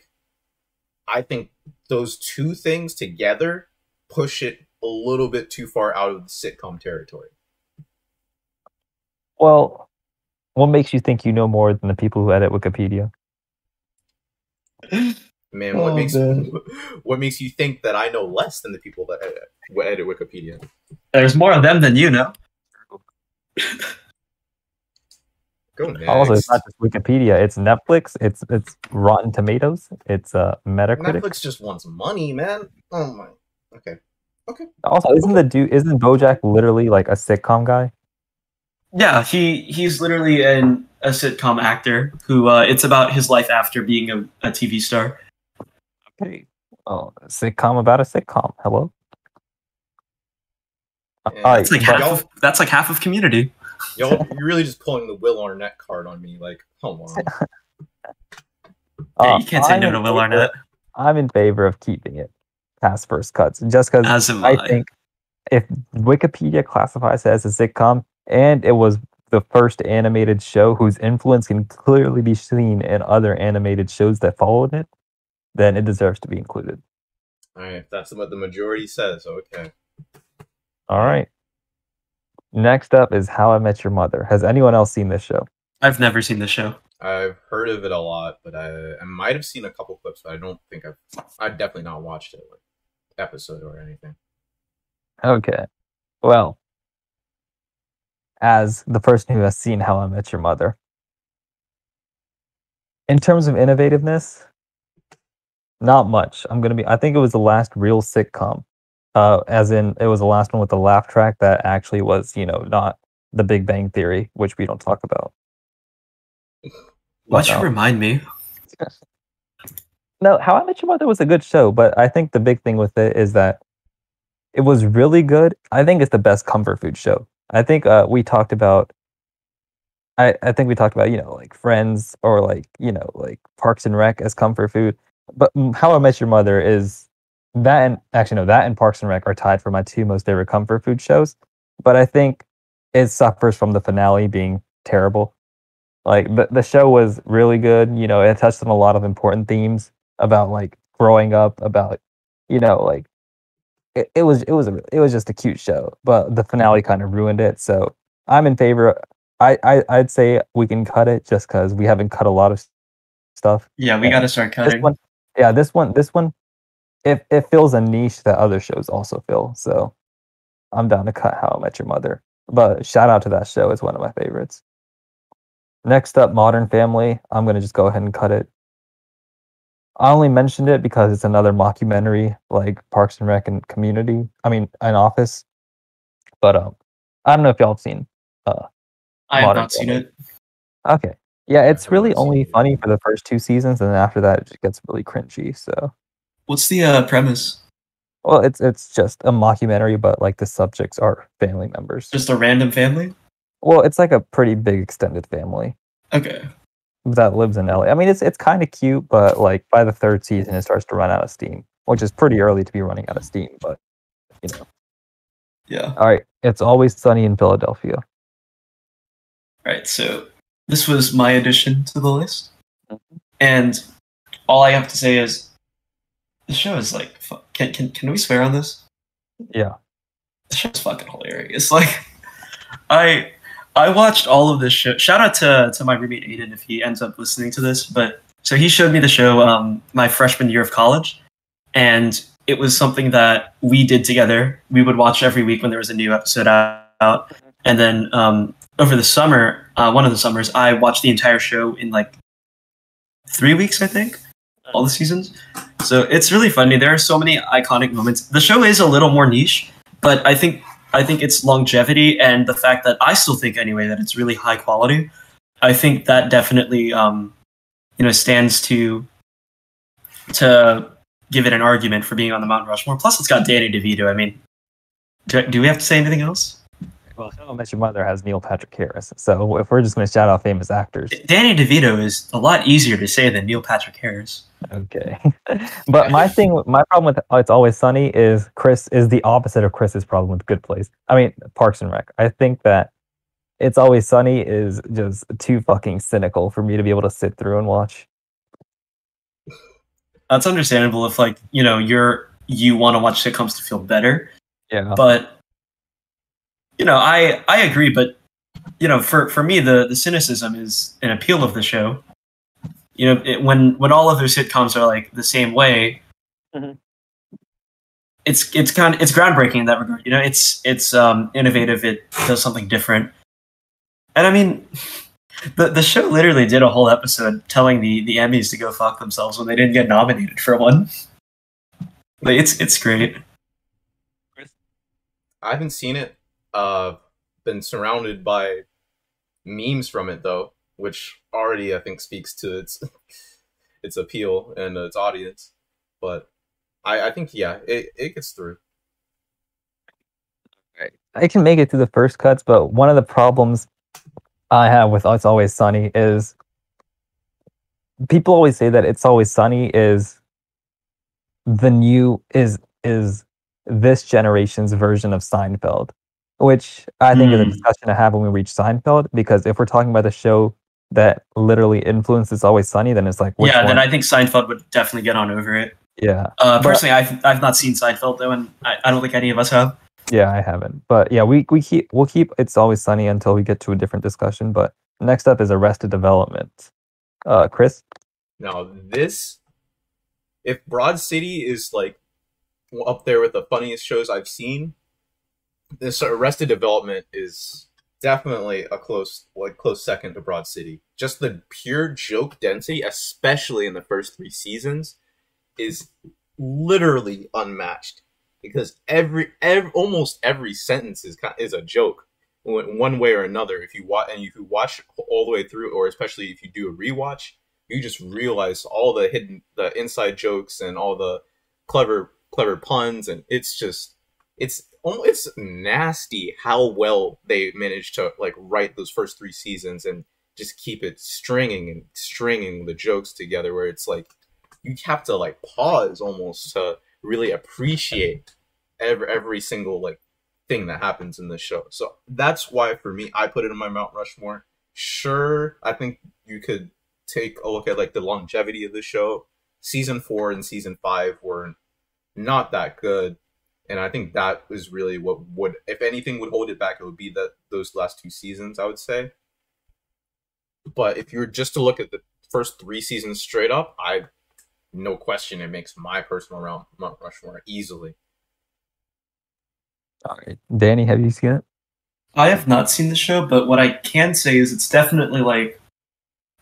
I think those two things together push it a little bit too far out of the sitcom territory. Well, what makes you think you know more than the people who edit Wikipedia? Man, what makes you think that I know less than the people that edit Wikipedia? There's more of them than you know. Go next. Also, it's not just Wikipedia. It's Netflix. It's Rotten Tomatoes. It's Metacritic. Netflix just wants money, man. Oh my. Okay. Also, isn't BoJack literally like a sitcom guy? Yeah, he's literally a sitcom actor who it's about his life after being a TV star. Okay. Oh, a sitcom about a sitcom. Hello. Yeah, that's like half of Community. You're really just pulling the Will Arnett card on me. Like, come on. Yeah, you can't say no to Will Arnett. I'm in favor of keeping it past first cuts, just because I think if Wikipedia classifies it as a sitcom and it was the first animated show whose influence can clearly be seen in other animated shows that followed it, then it deserves to be included. All right, that's what the majority says. Okay. All right. Next up is How I Met Your Mother. Has anyone else seen this show? I've never seen this show. I've heard of it a lot, but I might have seen a couple clips, but I don't think I've definitely not watched it, like episode or anything. Okay. Well, as the person who has seen How I Met Your Mother, in terms of innovativeness, not much. I think it was the last real sitcom. As in, it was the last one with the laugh track that actually was, not The Big Bang Theory, which we don't talk about. Why'd you remind me? No, How I Met Your Mother was a good show, but I think the big thing with it is that it was really good. I think it's the best comfort food show. I think we talked about. I think we talked about like Friends or like Parks and Rec as comfort food, but How I Met Your Mother is. That and Parks and Rec are tied for my two most favorite comfort food shows. But I think it suffers from the finale being terrible. Like the show was really good. It touched on a lot of important themes about like growing up, about like it was just a cute show. But the finale kind of ruined it. So I'm in favor. I'd say we can cut it just because we haven't cut a lot of stuff. Yeah, we got to start cutting. This one. It fills a niche that other shows also fill, so I'm down to cut How I Met Your Mother. But shout out to that show, it's one of my favorites. Next up, Modern Family. I'm gonna just go ahead and cut it. I only mentioned it because it's another mockumentary like Parks and Rec and Community. An Office. But I don't know if y'all have seen. I have not seen it. Okay, yeah, it's really only funny for the first 2 seasons, and then after that, it just gets really cringy. So. What's the premise? Well, it's just a mockumentary, but like the subjects are family members. Just a random family? Well, it's like a pretty big extended family Okay. that lives in LA. I mean, it's kind of cute, but like by the third season, it starts to run out of steam, which is pretty early to be running out of steam. But you know, Yeah. all right. It's Always Sunny in Philadelphia. All right. So this was my addition to the list, and all I have to say is the show is like. Can we swear on this? Yeah. The show's fucking hilarious. Like, I watched all of this show. Shout out to my roommate Aiden if he ends up listening to this. But so he showed me the show my freshman year of college, and it was something that we did together. We would watch every week when there was a new episode out, and then over the summer, one of the summers, I watched the entire show in like 3 weeks, I think, all the seasons. So it's really funny. There are so many iconic moments. The show is a little more niche, but I think its longevity and the fact that I still think anyway that it's really high quality. I think that definitely stands to give it an argument for being on the Mount Rushmore. Plus, it's got Danny DeVito. I mean, do we have to say anything else? Well, How I Met Your Mother has Neil Patrick Harris. So if we're just going to shout out famous actors, Danny DeVito is a lot easier to say than Neil Patrick Harris. okay. But my problem with It's Always Sunny is Chris is the opposite of Chris's problem with Good Place. I mean, Parks and Rec. I think that It's Always Sunny is just too fucking cynical for me to be able to sit through and watch. That's understandable if you want to watch sitcoms to feel better. Yeah. But I agree, but for me the cynicism is an appeal of the show. When all of those sitcoms are like the same way, mm-hmm. it's groundbreaking in that regard. It's innovative. It does something different. And I mean, the show literally did a whole episode telling the Emmys to go fuck themselves when they didn't get nominated for one. Like, it's great. I haven't seen it. Been surrounded by memes from it though, which already I think speaks to its appeal and its audience. But I think it gets through. I can make it through the first cuts, but one of the problems I have with It's Always Sunny is people always say that It's Always Sunny is this generation's version of Seinfeld, which I think is a discussion to have when we reach Seinfeld, because if we're talking about a show that literally influenced It's Always Sunny, then it's like, which one? Then I think Seinfeld would definitely get on over it. Yeah. Personally, I've not seen Seinfeld though, and I don't think any of us have. Yeah, I haven't. But yeah, we'll keep It's Always Sunny until we get to a different discussion. But next up is Arrested Development. Chris? Now if Broad City is like up there with the funniest shows I've seen, this Arrested Development is definitely a close second to Broad City. Just the pure joke density, especially in the first 3 seasons, is literally unmatched. Because almost every sentence is a joke, one way or another. If you watch all the way through, or especially if you do a rewatch, you just realize all the inside jokes and all the clever puns, and it's nasty how well they managed to like write those first 3 seasons and just keep it stringing the jokes together, where it's like you have to like pause almost to really appreciate every single like thing that happens in this show. So that's why for me, I put it in my Mount Rushmore. Sure, I think you could take a look at like the longevity of the show. Season 4 and season 5 were not that good, and I think that is really what would, if anything, would hold it back. It would be those last 2 seasons, I would say. But if you were just to look at the first 3 seasons straight up, no question, it makes my personal Mount Rushmore easily. All right, Danny, have you seen it? I have not seen the show, but what I can say is it's definitely like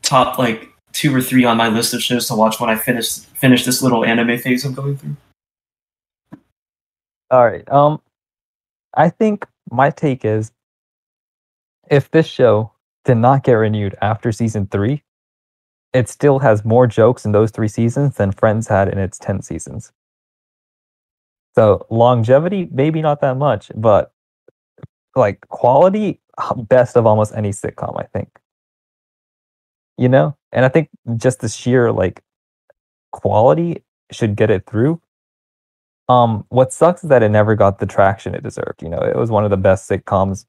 top like 2 or 3 on my list of shows to watch when I finish this little anime phase I'm going through. All right. I think my take is, if this show did not get renewed after season 3, it still has more jokes in those 3 seasons than Friends had in its 10 seasons. So longevity, maybe not that much, but like quality, best of almost any sitcom, I think. You know? And I think just the sheer like quality should get it through. What sucks is that it never got the traction it deserved. You know, it was one of the best sitcoms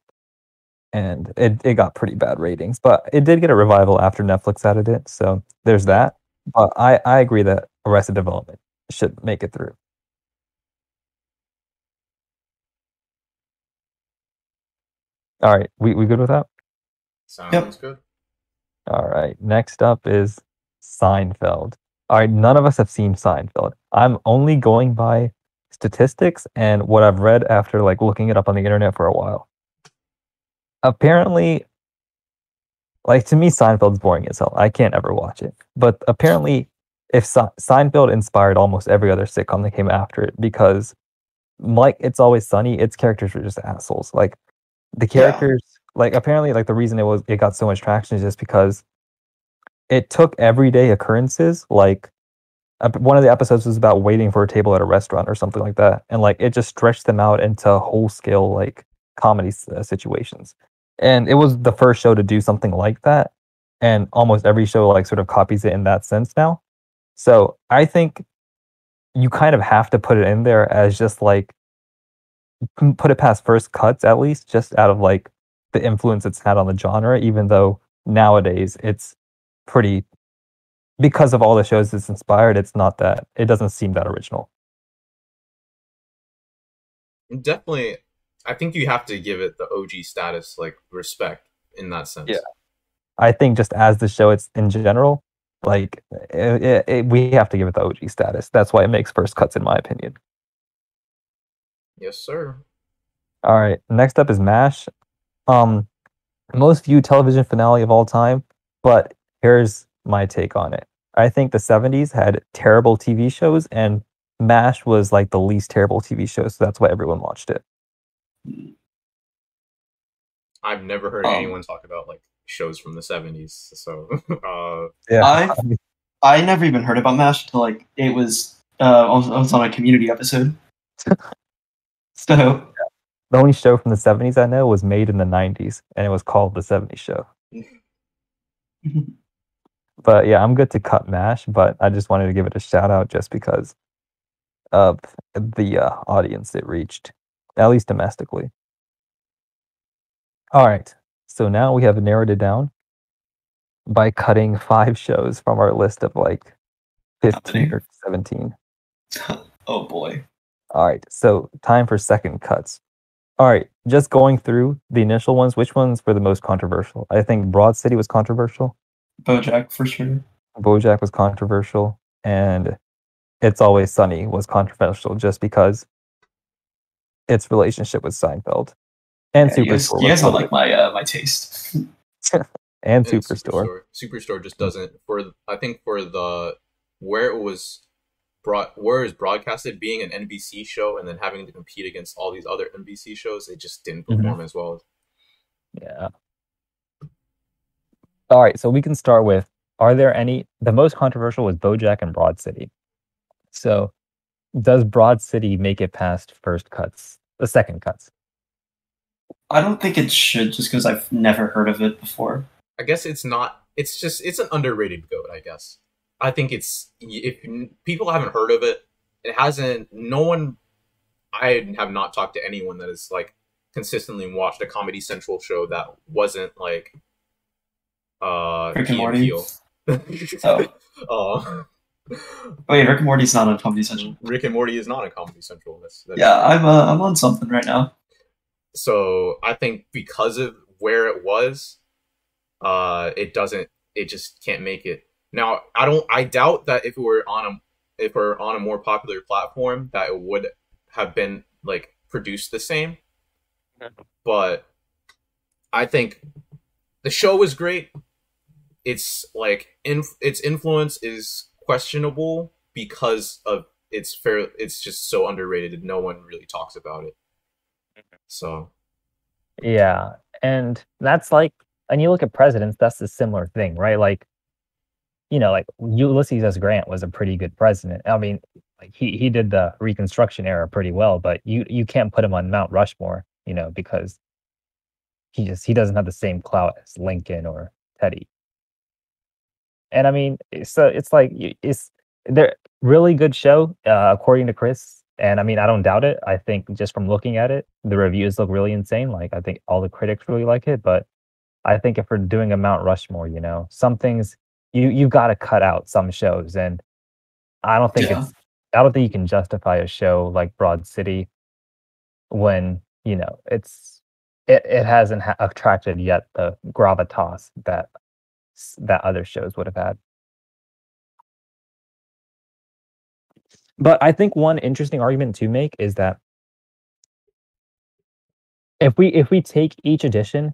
and it got pretty bad ratings, but it did get a revival after Netflix added it. So there's that. But I agree that Arrested Development should make it through. All right, we good with that? Sounds good. All right, next up is Seinfeld. All right, none of us have seen Seinfeld. I'm only going by statistics and what I've read after like looking it up on the internet for a while. Apparently, like to me, Seinfeld's boring as hell. I can't ever watch it. But apparently, if Seinfeld inspired almost every other sitcom that came after it, because like It's Always Sunny, its characters were just assholes. Like the characters, like apparently, like the reason it got so much traction is just because it took everyday occurrences. Like one of the episodes was about waiting for a table at a restaurant or something like that, and like it just stretched them out into whole scale like comedy situations. And it was the first show to do something like that, and almost every show like sort of copies it in that sense now. So I think you kind of have to put it in there as just like put it past first cuts at least, just out of like the influence it's had on the genre, even though nowadays it's pretty, because of all the shows it's inspired, it doesn't seem that original. Definitely, I think you have to give it the OG status, like respect in that sense. Yeah. I think just as the show it's in general, like we have to give it the OG status. That's why it makes first cuts, in my opinion. Yes, sir. All right, next up is MASH. Most viewed television finale of all time, but here's my take on it. I think the 70s had terrible TV shows, and MASH was like the least terrible TV show, so that's why everyone watched it. I've never heard anyone talk about like shows from the 70s, so yeah. I never even heard about MASH until like it was I was on a Community episode. So the only show from the 70s I know was made in the 90s, and it was called The 70s Show. But yeah, I'm good to cut MASH, but I just wanted to give it a shout out just because of the audience it reached, at least domestically. All right, so now we have narrowed it down by cutting 5 shows from our list of like 15 or 17. Oh boy. All right, so time for second cuts. All right, just going through the initial ones, which ones were the most controversial? I think Broad City was controversial. Bojack, for sure. Bojack was controversial, and It's Always Sunny was controversial just because its relationship with Seinfeld. And Superstore. You guys don't like my taste. and Superstore. Superstore just doesn't, I think for the where it's broadcasted, being an NBC show and then having to compete against all these other NBC shows, it just didn't perform as well. Yeah. All right, so we can start with, the most controversial was Bojack and Broad City. So does Broad City make it past the second cuts? I don't think it should, just because I've never heard of it before. I guess it's not, it's an underrated goat, I guess. I think if people haven't heard of it, I have not talked to anyone that has like consistently watched a Comedy Central show that wasn't like Rick and Morty. Wait, Rick and Morty's not on Comedy Central. Rick and Morty is not on Comedy Central. I'm on something right now. So I think because of where it was, it just can't make it. Now, I doubt that if we're on a more popular platform, that it would have been like produced the same. But I think the show was great. It's like its influence is questionable because of it's just so underrated and no one really talks about it. So yeah, and that's like, and you look at Presidents, that's a similar thing, right? Like, like Ulysses S. Grant was a pretty good president. I mean, like he did the Reconstruction era pretty well, but you can't put him on Mount Rushmore, because he doesn't have the same clout as Lincoln or Teddy. And I mean, so it's like it's they're really good show according to Chris. And I mean, I don't doubt it. I think just from looking at it, the reviews look really insane. Like I think all the critics really like it. But I think if we're doing a Mount Rushmore, some things you've got to cut out some shows, and I don't think I don't think you can justify a show like Broad City when it hasn't attracted yet the gravitas that other shows would have had. But I think one interesting argument to make is that if we take each edition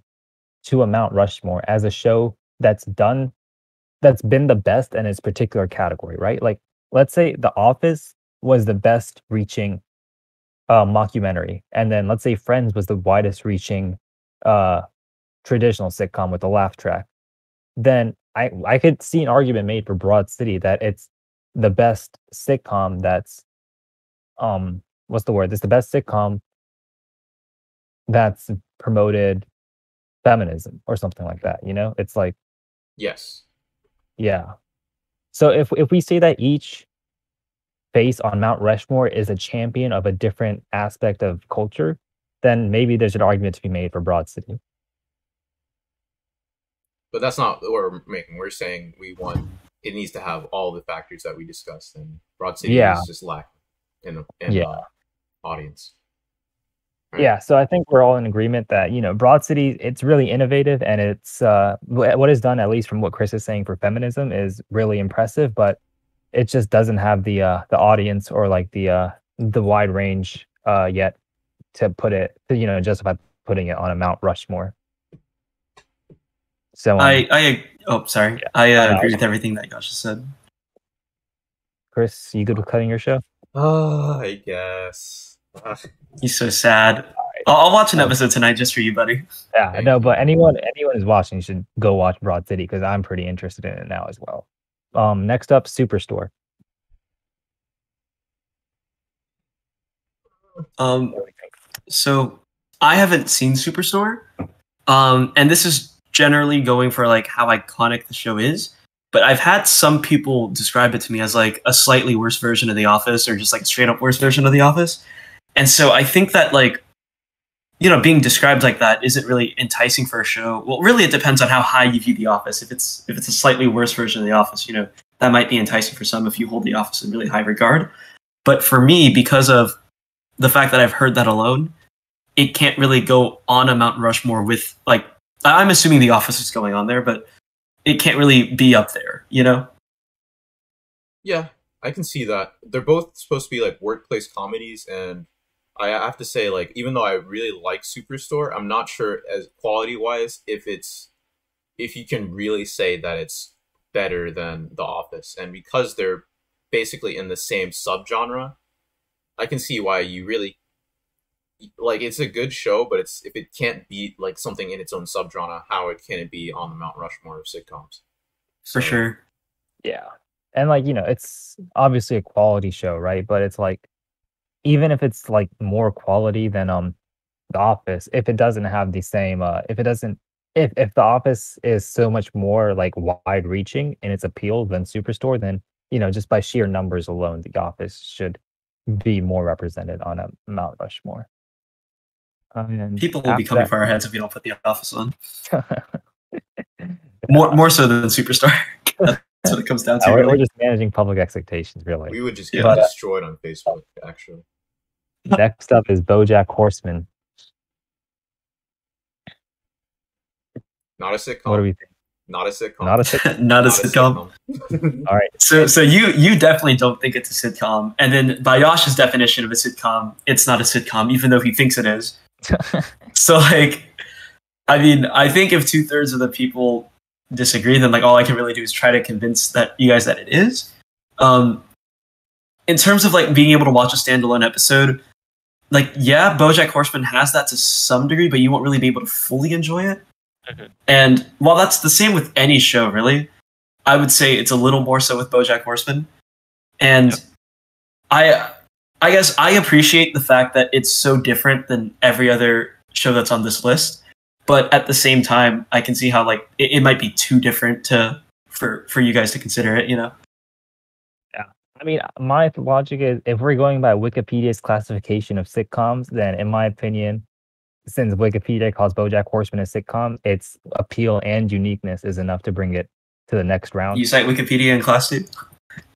to a Mount Rushmore as a show that's been the best in its particular category, right? Like let's say The Office was the best reaching mockumentary, and then let's say Friends was the widest reaching traditional sitcom with a laugh track. Then I could see an argument made for Broad City that it's the best sitcom that's what's the word? It's the best sitcom that's promoted feminism or something like that, It's like Yes. yeah. So if we say that each face on Mount Rushmore is a champion of a different aspect of culture, then maybe there's an argument to be made for Broad City. But that's not what we're making. We're saying it needs to have all the factors that we discussed, and Broad City is just lacking in audience. Right. Yeah, so I think we're all in agreement that Broad City, it's really innovative, and it's what is done, at least from what Chris is saying, for feminism is really impressive, but it just doesn't have the audience or like the wide range yet to put it to justify putting it on a Mount Rushmore. So I agree with everything that Josh just said. Chris, you good with cutting your show? I guess. He's so sad. Right. I'll watch an episode tonight just for you, buddy. Yeah, no, but anyone who's watching should go watch Broad City because I'm pretty interested in it now as well. Next up, Superstore. So I haven't seen Superstore, and this is generally going for like how iconic the show is. But I've had some people describe it to me as like a slightly worse version of The Office, or just like a straight up worse version of The Office. And so I think that being described like that isn't really enticing for a show. Well, really, it depends on how high you view The Office. If it's a slightly worse version of The Office, that might be enticing for some if you hold The Office in really high regard. But for me, because of the fact that I've heard that alone, it can't really go on a Mount Rushmore with I'm assuming The Office is going on there, but it can't really be up there, Yeah, I can see that. They're both supposed to be like workplace comedies, and I have to say, even though I really like Superstore, I'm not sure as quality-wise if you can really say that it's better than The Office. And because they're basically in the same subgenre, I can see why you really it's a good show, but if it can't beat something in its own subgenre, how can it be on the Mount Rushmore of sitcoms? For sure. Yeah. And it's obviously a quality show, right? But it's even if it's more quality than The Office, if it doesn't have the same if The Office is so much more wide reaching in its appeal than Superstore, then just by sheer numbers alone, The Office should be more represented on a Mount Rushmore. People will be coming for our heads if we don't put The Office on. more so than Superstore. That's what it comes down to. We're just managing public expectations, really. We would just get destroyed on Facebook, actually. Next up is BoJack Horseman. Not a sitcom. What do we think? Not a sitcom. Not a sitcom. All right. So you definitely don't think it's a sitcom, and then by Yosh's definition of a sitcom, it's not a sitcom, even though he thinks it is. So I think if 2/3 of the people disagree, then all I can really do is try to convince you guys that it is. In terms of being able to watch a standalone episode, BoJack Horseman has that to some degree, but you won't really be able to fully enjoy it. Mm-hmm. And while that's the same with any show, really, I would say it's a little more so with BoJack Horseman. And I guess I appreciate the fact that it's so different than every other show that's on this list. But at the same time, I can see how like it might be too different for you guys to consider it. Yeah. I mean, my logic is if we're going by Wikipedia's classification of sitcoms, then in my opinion, since Wikipedia calls BoJack Horseman a sitcom, its appeal and uniqueness is enough to bring it to the next round. You cite Wikipedia in class too?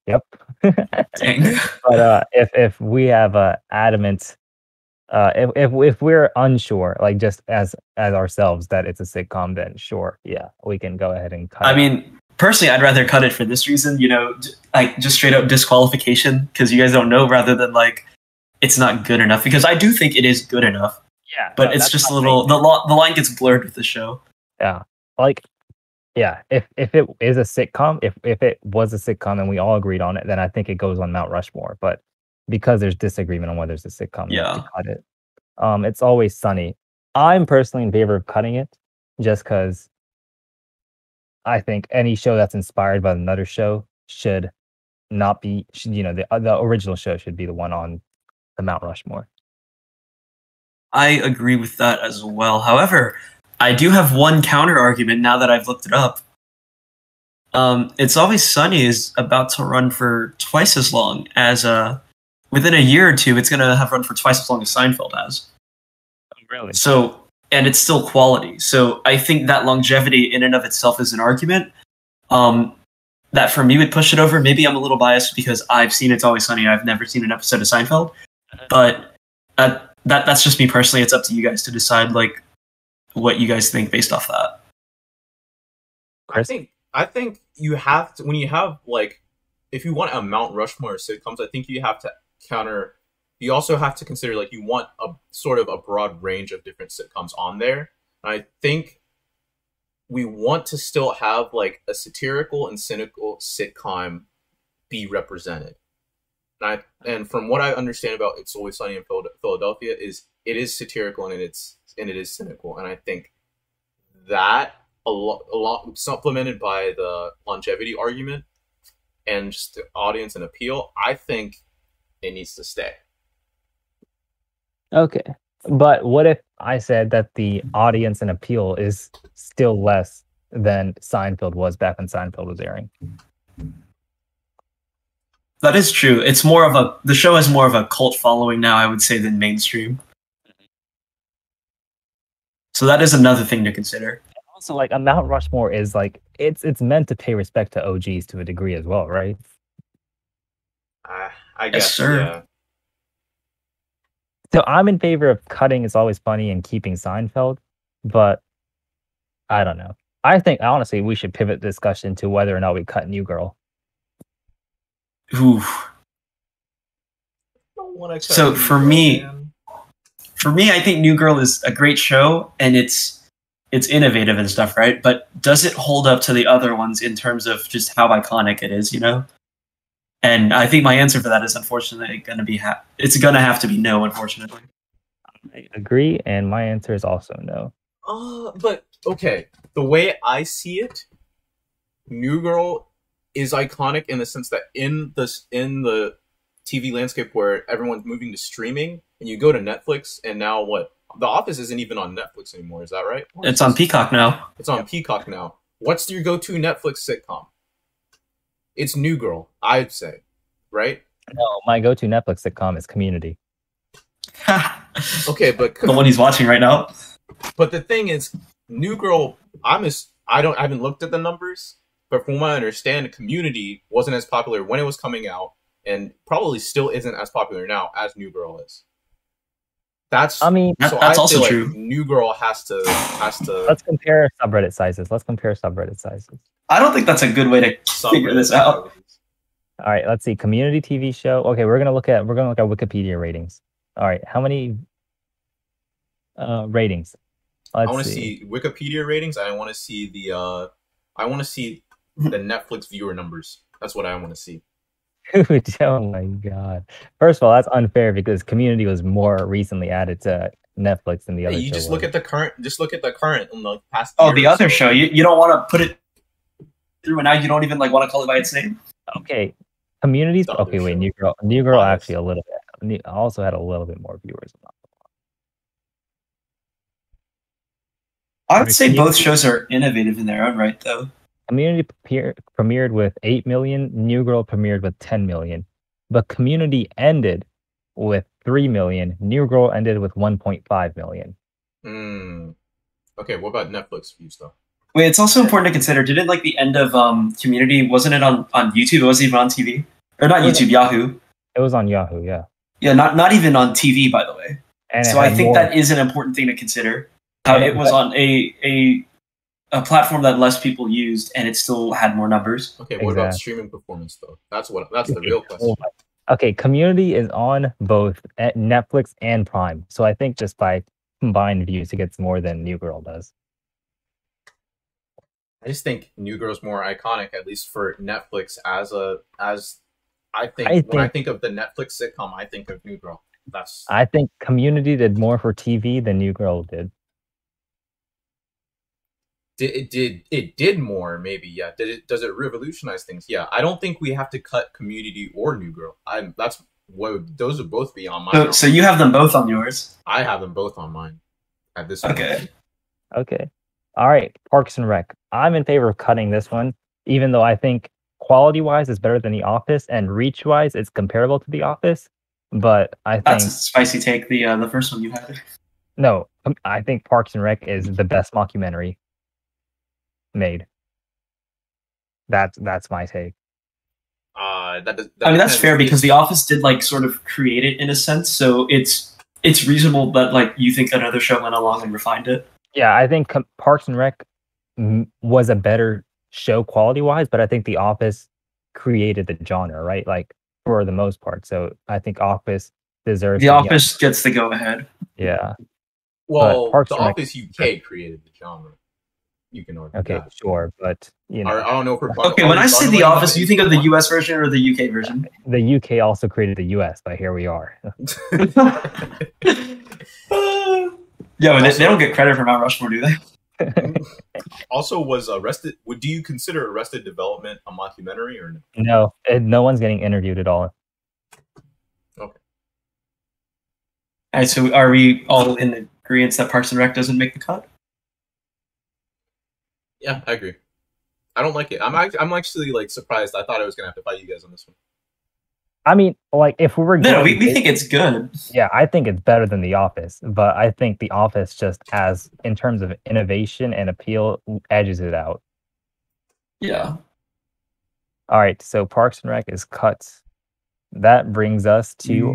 Yep. Dang. But if we have adamant, if we're unsure, like just as ourselves that it's a sitcom, then sure, yeah, we can go ahead and cut. I mean, personally, I'd rather cut it for this reason. Like just straight up disqualification because you guys don't know, rather than like it's not good enough. Because I do think it is good enough. Yeah, but it's just a little the line gets blurred with the show. Yeah, like yeah, if it is a sitcom, if it was a sitcom and we all agreed on it, then I think it goes on Mount Rushmore. But because there's disagreement on whether it's a sitcom, we have to cut it. It's Always Sunny. I'm personally in favor of cutting it, just because I think any show that's inspired by another show should not be, the original show should be the one on the Mount Rushmore. I agree with that as well. However, I do have one counter argument now that I've looked it up. It's Always Sunny is about to run for twice as long as within a year or two. It's going to have run for twice as long as Seinfeld has. Oh, really? So, and it's still quality. So I think that longevity in and of itself is an argument. That for me would push it over. Maybe I'm a little biased because I've seen It's Always Sunny. I've never seen an episode of Seinfeld, but that's just me personally. It's up to you guys to decide like what you guys think based off that. I think you have to, when you have like, if you want a Mount Rushmore of sitcoms, I think you have to counter. You also have to consider like you want a sort of a broad range of different sitcoms on there. And I think we want to still have like a satirical and cynical sitcom be represented. And from what I understand about It's Always Sunny in Philadelphia is it is satirical and it is cynical, and I think that a lot supplemented by the longevity argument and just the audience and appeal, I think it needs to stay. Okay, but what if I said that the audience and appeal is still less than Seinfeld was back when Seinfeld was airing? That is true. It's the show has more of a cult following now, I would say, than mainstream. So that is another thing to consider. Also, like a Mount Rushmore is like it's meant to pay respect to OGs to a degree as well, right? I guess, yes, sir. Yeah. So I'm in favor of cutting It's Always Funny and keeping Seinfeld, but I don't know. I think honestly we should pivot the discussion to whether or not we cut New Girl. Ooh. So for me, I think New Girl is a great show and it's innovative and stuff, right? But does it hold up to the other ones in terms of just how iconic it is, And I think my answer for that is unfortunately going to be it's going to have to be no, unfortunately. I agree, and my answer is also no. But okay, the way I see it, New Girl is iconic in the sense that in the TV landscape where everyone's moving to streaming, and you go to Netflix, and now what? The Office isn't even on Netflix anymore. Is that right? It's on Peacock now. It's on Peacock now. What's your go-to Netflix sitcom? It's New Girl, I'd say, right? No, my go-to Netflix sitcom is Community. Okay, but the one he's watching right now. But the thing is, New Girl, I haven't looked at the numbers, but from what I understand, Community wasn't as popular when it was coming out, and probably still isn't as popular now as New Girl is. That's also true. Like New Girl has to. Let's compare subreddit sizes. I don't think that's a good way to figure this out. All right, let's see. Community TV show. Okay, we're gonna look at Wikipedia ratings. All right, how many ratings? I want to see Wikipedia ratings. I want to see the Netflix viewer numbers. That's what I want to see. Dude, oh my god! First of all, that's unfair because Community was more recently added to Netflix than the other. You just look at the current. Just look at the current in the past. Oh, the other show. You don't want to put it through, and now you don't even want to call it by its name. Okay, Community's okay. Wait, New Girl actually a little bit. Also had a little bit more viewers. I would say both shows are innovative in their own right, though. Community premiered with 8 million. New Girl premiered with 10 million. But Community ended with 3 million. New Girl ended with 1.5 million. Okay, what about Netflix views though? Wait, it's also important to consider. Didn't like the end of Community? Wasn't it on YouTube? It wasn't even on TV, or not YouTube, Yahoo. It was on Yahoo, yeah. Yeah, not even on TV, by the way. And so I think that is an important thing to consider. It was on a platform that less people used, and it still had more numbers. Okay, what about streaming performance though? That's the real question. Okay, Community is on both at Netflix and Prime, so I think just by combined views, it gets more than New Girl does. I just think New Girl's more iconic, at least for Netflix. I think when I think of the Netflix sitcom, I think of New Girl. I think Community did more for TV than New Girl did. It did more, maybe, yeah. Does it revolutionize things? Yeah. I don't think we have to cut Community or New Girl. Those would both be on mine. So you have them both on yours? I have them both on mine at this point. Okay. All right, Parks and Rec. I'm in favor of cutting this one, even though I think quality-wise it's better than The Office, and reach-wise it's comparable to The Office. But I think that's a spicy take. The first one you had. No, I think Parks and Rec is the best mockumentary made. That's my take. That's fair because The Office did like sort of create it in a sense, so it's reasonable that like you think another show went along and refined it. Yeah, I think Parks and Rec was a better show quality-wise, but I think The Office created the genre, right? Like for the most part. So I think Office deserves. The Office gets the go-ahead. Yeah. Well, The Office UK created the genre. You can argue. Okay, that. Sure, but you know. I don't know if we're. Okay, when I say The Office, do you think of the US version or the UK version? The UK also created the US, but here we are. Yeah, they don't get credit for Mount Rushmore, do they? Also, do you consider Arrested Development a mockumentary or no? No, no one's getting interviewed at all. Okay. All right, so are we all in agreement that Parks and Rec doesn't make the cut? Yeah, I agree. I don't like it. I'm actually like surprised. I thought I was gonna have to fight you guys on this one. I mean, like if we were we think it's good. Yeah, I think it's better than The Office, but I think The Office just as in terms of innovation and appeal edges it out. Yeah. All right, so Parks and Rec is cut. That brings us to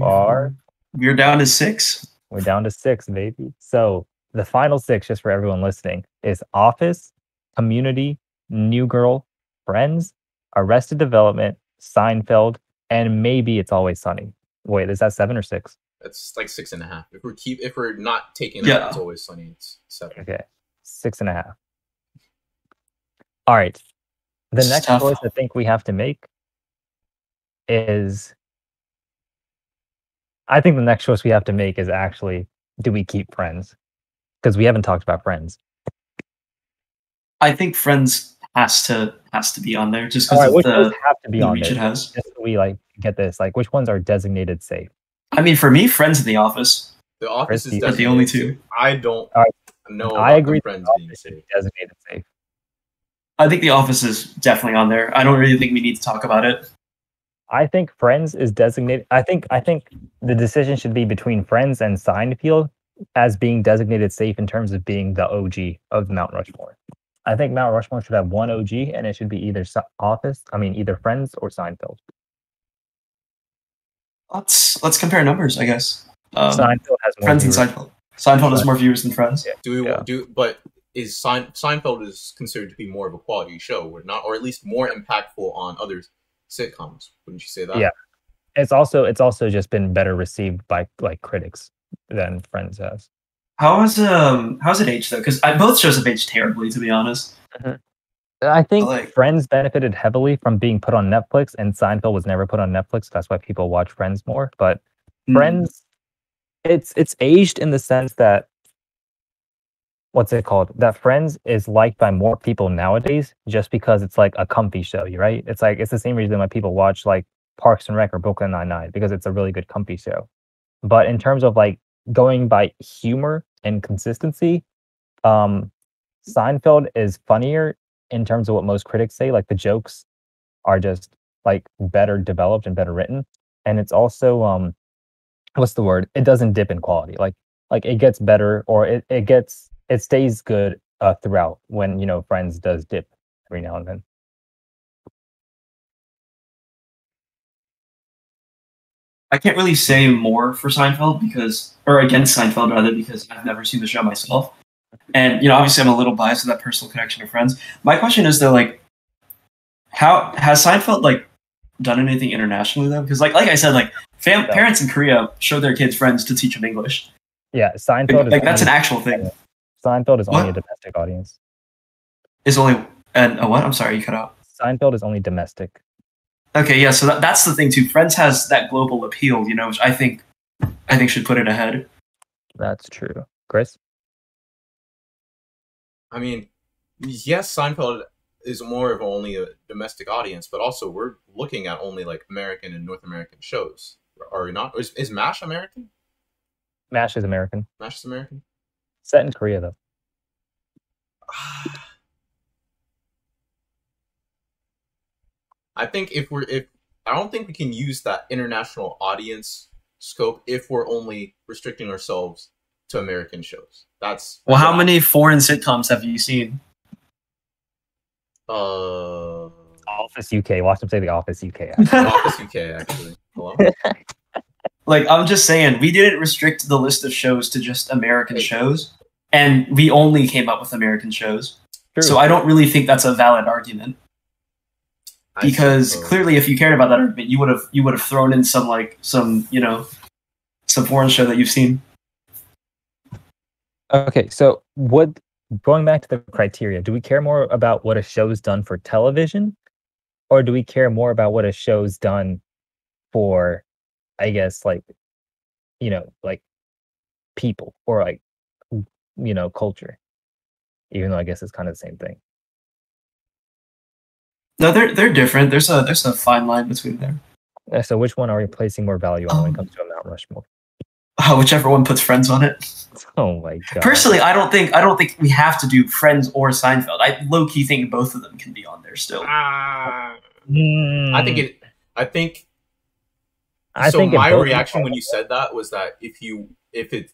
We're down to 6. We're down to 6, baby. So the final 6, just for everyone listening, is Office, Community, New Girl, Friends, Arrested Development, Seinfeld, and maybe It's Always Sunny. Wait, is that 7 or 6? It's like 6.5. If we're not taking out It's Always Sunny, it's 7. Okay, 6.5. All right. The next choice I think we have to make is. I think the next choice we have to make is actually, do we keep Friends? Because we haven't talked about Friends. I think Friends has to be on there just because right, which ones have to be on reach there? It has. Just so we like get this. Like, which ones are designated safe? I mean, for me, Friends and The Office. The Office is the only two. I don't know. I agree. Friends being safe. Designated safe. I think The Office is definitely on there. I don't really think we need to talk about it. I think Friends is designated. I think the decision should be between Friends and Seinfeld as being designated safe in terms of being the OG of Mount Rushmore. I think Mount Rushmore should have one OG, and it should be either either Friends or Seinfeld. Let's compare numbers, I guess. Seinfeld has more Friends viewers. and Seinfeld. Seinfeld has more viewers than Friends. Yeah. But is Seinfeld is considered to be more of a quality show, or at least more impactful on other sitcoms? Wouldn't you say that? Yeah, it's also just been better received by like critics than Friends has. How's it aged though? Because both shows have aged terribly, to be honest. Mm-hmm. I think Friends benefited heavily from being put on Netflix, and Seinfeld was never put on Netflix. That's why people watch Friends more. But Friends, it's aged in the sense that what's it called? That Friends is liked by more people nowadays, just because it's like a comfy show, right? It's the same reason why people watch like Parks and Rec or Brooklyn Nine-Nine, because it's a really good comfy show. But in terms of like going by humor and consistency, Seinfeld is funnier in terms of what most critics say. Like the jokes are just like better developed and better written, and it's also what's the word? It doesn't dip in quality. Like it gets better, or it stays good throughout. When Friends does dip every now and then. I can't really say more for Seinfeld or against Seinfeld rather, because I've never seen the show myself. And, obviously I'm a little biased with that personal connection to Friends. My question is though, like, how has Seinfeld like done anything internationally though? Because like I said, like parents in Korea show their kids Friends to teach them English. Yeah, Seinfeld like that's an actual thing. Seinfeld is only a domestic audience. Is only a what? I'm sorry, you cut out. Seinfeld is only domestic. Okay, yeah, so that's the thing too. Friends has that global appeal, which I think should put it ahead. That's true. Chris? I mean, yes, Seinfeld is more of only a domestic audience, but also we're looking at only like American and North American shows. Are we not? Is MASH American? MASH is American. MASH is American? Set in Korea though. I think I don't think we can use that international audience scope if we're only restricting ourselves to American shows. How many foreign sitcoms have you seen? Office UK. Watch them say The Office UK. Office UK, actually. Hello? Like, I'm just saying, we didn't restrict the list of shows to just American shows, and we only came up with American shows. True. So I don't really think that's a valid argument. Because clearly, if you cared about that argument, you would have thrown in some foreign show that you've seen. Okay, so going back to the criteria, do we care more about what a show's done for television, or do we care more about what a show's done for, I guess, like people, or like culture? Even though I guess it's kind of the same thing. No, they're different. There's a fine line between them. So which one are we placing more value on when it comes to a Mount Rushmore? Whichever one puts Friends on it. Oh my god! Personally, I don't think we have to do Friends or Seinfeld. I low key think both of them can be on there still. I think. So my reaction when you said that was that if it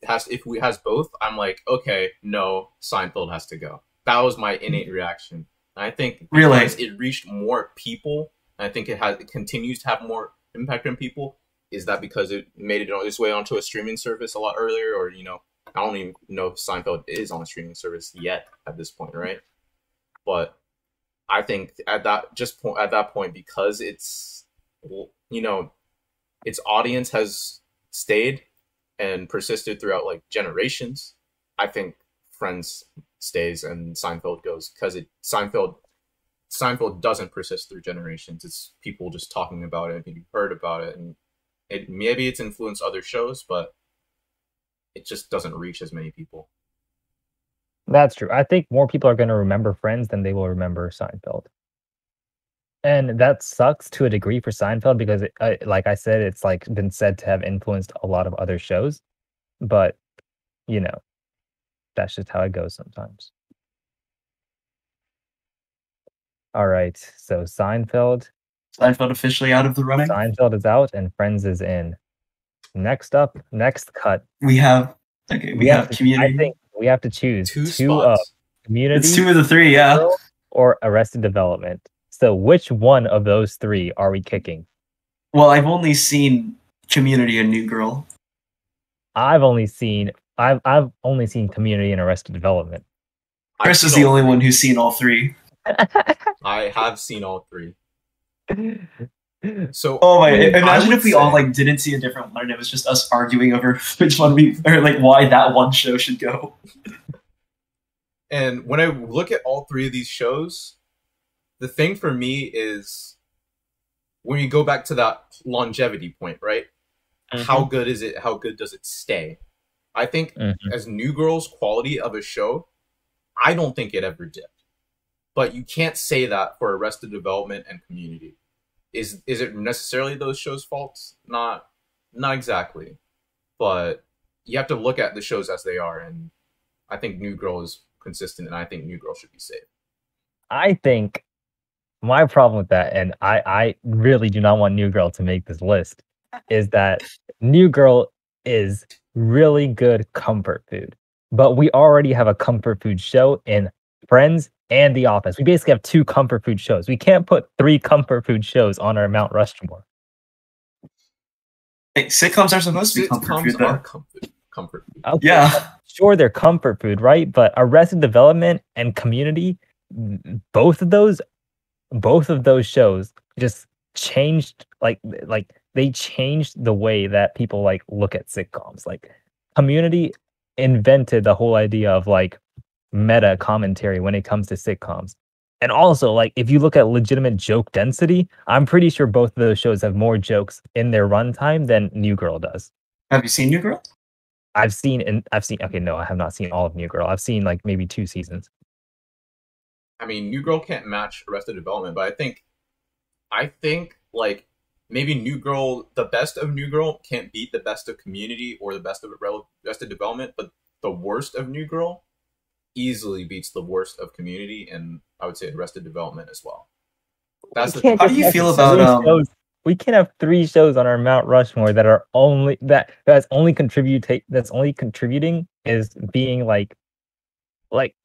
has both, I'm like, okay, no, Seinfeld has to go. That was my innate reaction. And I think because it reached more people, and I think it continues to have more impact on people. Is that because it made its way onto a streaming service a lot earlier, or I don't even know if Seinfeld is on a streaming service yet at this point, right? But I think at that point, because its audience has stayed and persisted throughout like generations, I think Friends stays and Seinfeld goes, because Seinfeld doesn't persist through generations. It's people just talking about it and you've heard about it, and maybe it's influenced other shows, but it just doesn't reach as many people. That's true. I think more people are going to remember Friends than they will remember Seinfeld. And that sucks to a degree for Seinfeld because, like I said, it's like been said to have influenced a lot of other shows. But, that's just how it goes sometimes. All right. So Seinfeld officially out of the running. Seinfeld is out and Friends is in. Next cut. We have Community. I think we have to choose two of Community. It's two of the three, yeah. Or Arrested Development. So which one of those three are we kicking? Well, I've only seen Community and New Girl. I've only seen Community and Arrested Development. Chris is the only one who's seen all three. I have seen all three. So, imagine if we all like didn't see a different one and it was just us arguing over which one why that one show should go. And when I look at all three of these shows, the thing for me is when you go back to that longevity point, right? Mm-hmm. How good is it? How good does it stay? I think as New Girl's quality of a show, I don't think it ever dipped. But you can't say that for Arrested Development and Community. Is it necessarily those shows' faults? Not exactly. But you have to look at the shows as they are, and I think New Girl is consistent, and I think New Girl should be safe. I think my problem with that, and I really do not want New Girl to make this list, is that New Girl is really good comfort food. But we already have a comfort food show in Friends and The Office. We basically have 2 comfort food shows. We can't put 3 comfort food shows on our Mount Rushmore. Hey, sitcoms are supposed to be comfort food, though. Comfort food. Okay, Yeah. sure, they're comfort food, right? But Arrested Development and Community, both of those shows just changed, like they changed the way that people like look at sitcoms. Like Community invented the whole idea of like meta commentary when it comes to sitcoms. And also, like, if you look at legitimate joke density, I'm pretty sure both of those shows have more jokes in their runtime than New Girl does. Have you seen New Girl? Okay, no, I have not seen all of New Girl. I've seen like maybe 2 seasons. I mean, New Girl can't match Arrested Development, but I think like maybe New Girl, the best of New Girl can't beat the best of Community or the best of Arrested Development, but the worst of New Girl easily beats the worst of Community, and I would say Arrested Development as well. That's the thing. How do you feel about We can't have 3 shows on our Mount Rushmore that are only that's only contributing is being like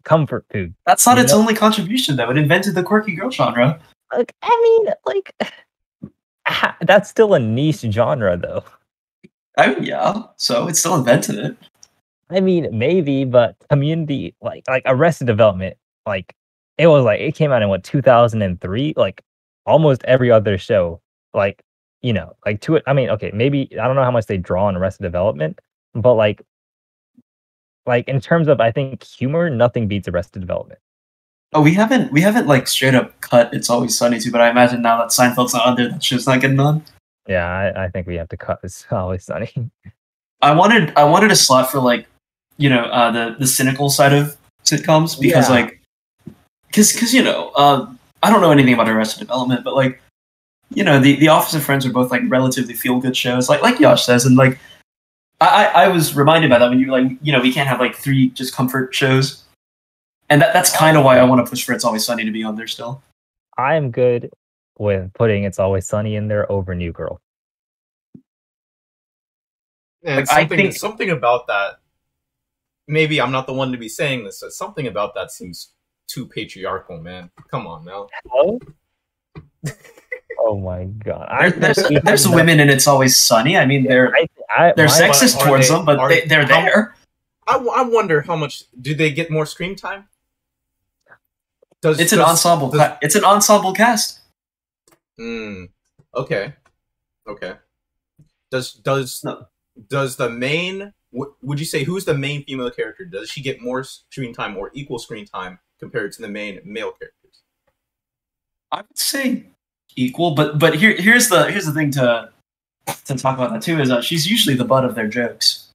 comfort food. That's not its only contribution, though. It invented the quirky girl genre. Like, I mean, like that's still a niche genre, though. I mean, yeah. So it still invented it. I mean, maybe, but Community, like Arrested Development, like it came out in 2003. Like almost every other show, like to it. I mean, okay, maybe I don't know how much they draw on Arrested Development, but like in terms of I think humor, nothing beats Arrested Development. Oh, we haven't like straight up cut It's Always Sunny too, but I imagine now that Seinfeld's not on there, that show's not getting on. Yeah, I think we have to cut It's Always Sunny. I wanted a slot for like, the cynical side of sitcoms because because I don't know anything about Arrested Development, but like, the Office and Friends are both like relatively feel good shows, like Yash says, and like I was reminded by that when you were like, we can't have like 3 just comfort shows, and that's kind of why I want to push for It's Always Sunny to be on there still. I am good with putting It's Always Sunny in there over New Girl. And I think something about that. Maybe I'm not the one to be saying this, but something about that seems too patriarchal, man. Come on now. Hello? Oh my god! There's women in It's Always Sunny. I mean, they're sexist towards them, but they're there. I wonder how much do they get more screen time? It's an ensemble cast. Okay. Does the main? Would you say who's the main female character? Does she get more screen time or equal screen time compared to the main male characters? I would say equal, but here's the thing to talk about that too is she's usually the butt of their jokes.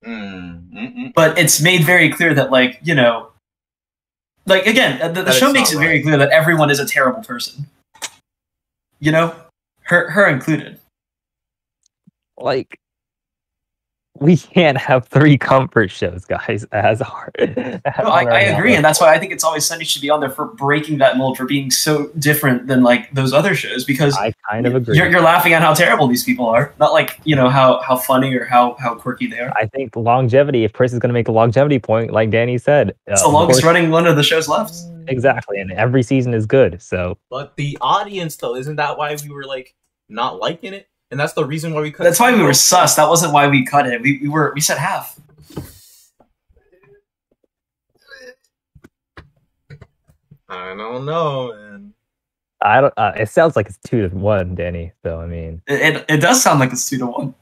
But it's made very clear that like again the show makes it very clear that everyone is a terrible person. Her included. Like, we can't have 3 comfort shows, guys. As hard. No, I agree, and that's why I think It's Always Sunny should be on there for breaking that mold, for being so different than like those other shows. Because I kind of agree. You're laughing at how terrible these people are, not like how funny or how quirky they are. I think longevity. If Chris is going to make a longevity point, like Danny said, it's the longest running one of the shows left. Exactly, and every season is good. So, but the audience, though, isn't that why we were like not liking it? And that's the reason why we cut. That's why we were sus. That wasn't why we cut it. We said half. I don't know, man. I don't. It sounds like it's 2-1, Danny. So I mean, it does sound like it's 2-1.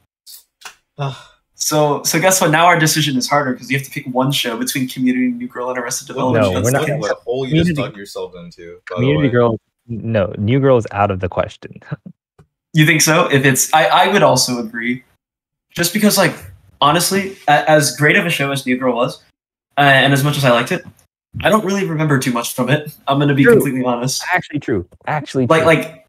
So guess what? Now our decision is harder because you have to pick one show between Community, New Girl, and Arrested Development. No, we're not. What a hole you just dug yourself into. Community Girl. No, New Girl is out of the question. You think so? If it's, I would also agree. Just because, like, honestly, as great of a show as New Girl was, and as much as I liked it, I don't really remember too much from it. I'm going to be completely honest. Actually true. Like,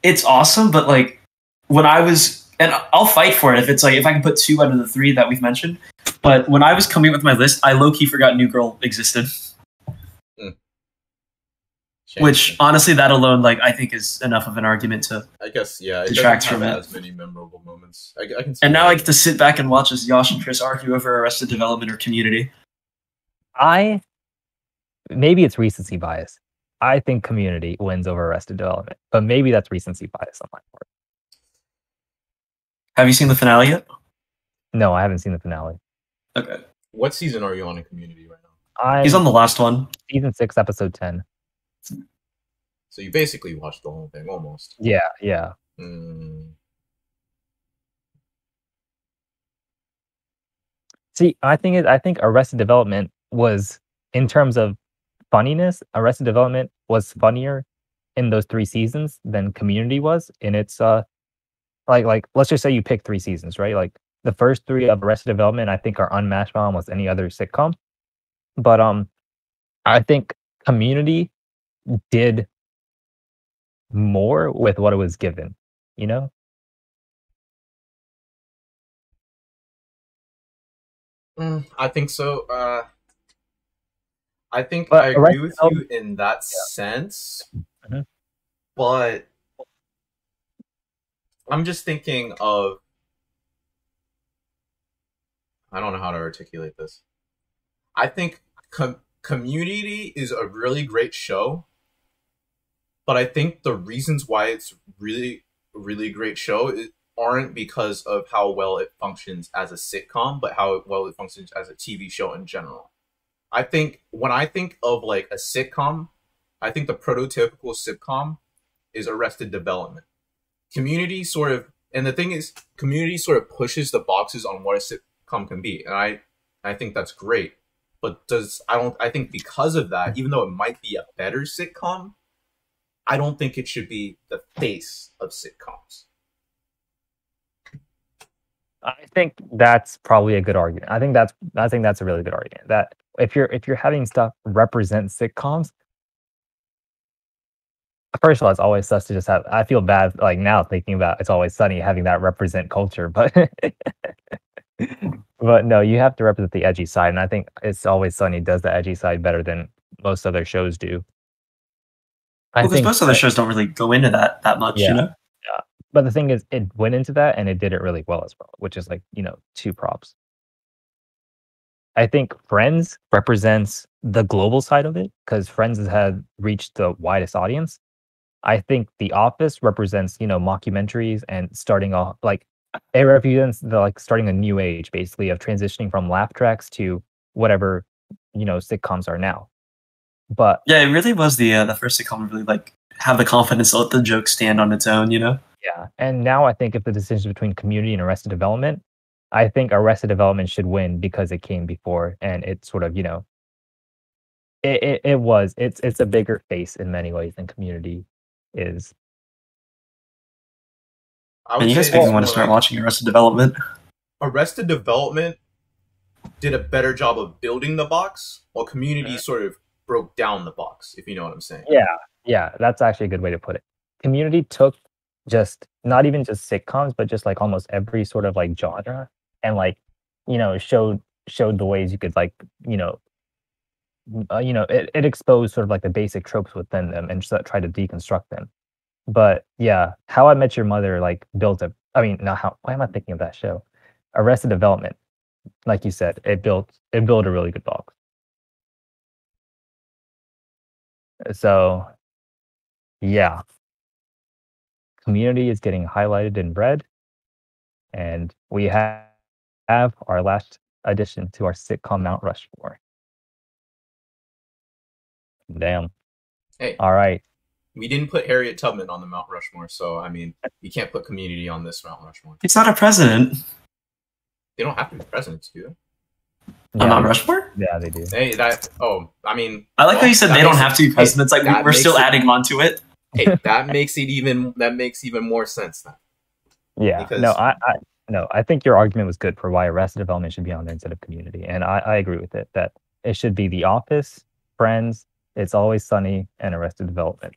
it's awesome, but, like, when I was, and I'll fight for it if it's, like, if I can put 2 out of the 3 that we've mentioned, But when I was coming up with my list, I low-key forgot New Girl existed. Shame. Which, honestly, that alone, like, I think is enough of an argument to... I guess, yeah, it detracts doesn't have from it. as many memorable moments. I can see And now that. I get to sit back and watch as Josh and Chris argue over Arrested Development or Community. Maybe it's recency bias. I think Community wins over Arrested Development, but maybe that's recency bias on my part. Have you seen the finale yet? No, I haven't seen the finale. Okay. What season are you on in Community right now? He's on the last one. Season 6, episode 10. So you basically watched the whole thing, almost. Yeah, yeah. See, I think Arrested Development was, in terms of funniness, Arrested Development was funnier in those 3 seasons than Community was in its like let's just say you pick 3 seasons, right? Like the first 3 of Arrested Development I think are unmatched by almost any other sitcom. But I think Community did more with what it was given, you know? I think so. I think But I agree with you in that sense, Mhm. but I'm just thinking of... I don't know how to articulate this. I think Community is a really great show, but I think the reasons why it's really, really great show aren't because of how well it functions as a sitcom, but how well it functions as a TV show in general. I think when I think of like a sitcom, I think the prototypical sitcom is Arrested Development. Community sort of, and the thing is, Community sort of pushes the boxes on what a sitcom can be, and I think that's great. But I think because of that, even though it might be a better sitcom, I don't think it should be the face of sitcoms. I think that's probably a good argument. I think that's a really good argument. That if you're having stuff represent sitcoms, first of all, it's always sus to just have. I feel bad like now thinking about It's Always Sunny having that represent culture, but but no, you have to represent the edgy side, and I think It's Always Sunny does the edgy side better than most other shows do. Well, because most other shows don't really go into that much, you know? Yeah. But the thing is, it went into that and it did it really well as well, which is like, 2 props. I think Friends represents the global side of it because Friends has had reached the widest audience. I think The Office represents, mockumentaries and starting off like it represents starting a new age basically of transitioning from laugh tracks to whatever, sitcoms are now. But yeah, it really was the first sitcom to really like have the confidence to let the joke stand on its own, you know? Yeah, and now I think if the decision between Community and Arrested Development, I think Arrested Development should win because it came before and it sort of, it's a bigger face in many ways than Community is. And you guys make me want to start watching Arrested Development. Arrested Development did a better job of building the box, while Community sort of broke down the box, if you know what I'm saying. Yeah, that's actually a good way to put it. Community took just not even just sitcoms, but just like almost every sort of like genre and like, showed the ways you could like, it exposed sort of like the basic tropes within them and just try to deconstruct them. But yeah, How I Met Your Mother like built a, I mean, not how, why am I thinking of that show? Arrested Development, like you said, it built a really good box. So yeah, Community is getting highlighted in red, and we have our last addition to our sitcom Mount Rushmore. Damn. Hey. All right. We didn't put Harriet Tubman on the Mount Rushmore, so I mean, you can't put Community on this Mount Rushmore. It's not a president. They don't have to be presidents, do they? On Mount Rushmore? Yeah, they do. Hey, I mean, I like how you said they don't have to be presidents. Like we're still adding on to it. Hey, that makes even more sense now. Yeah. Because... I think your argument was good for why Arrested Development should be on there instead of Community, and I agree with it that it should be The Office, Friends, It's Always Sunny, and Arrested Development.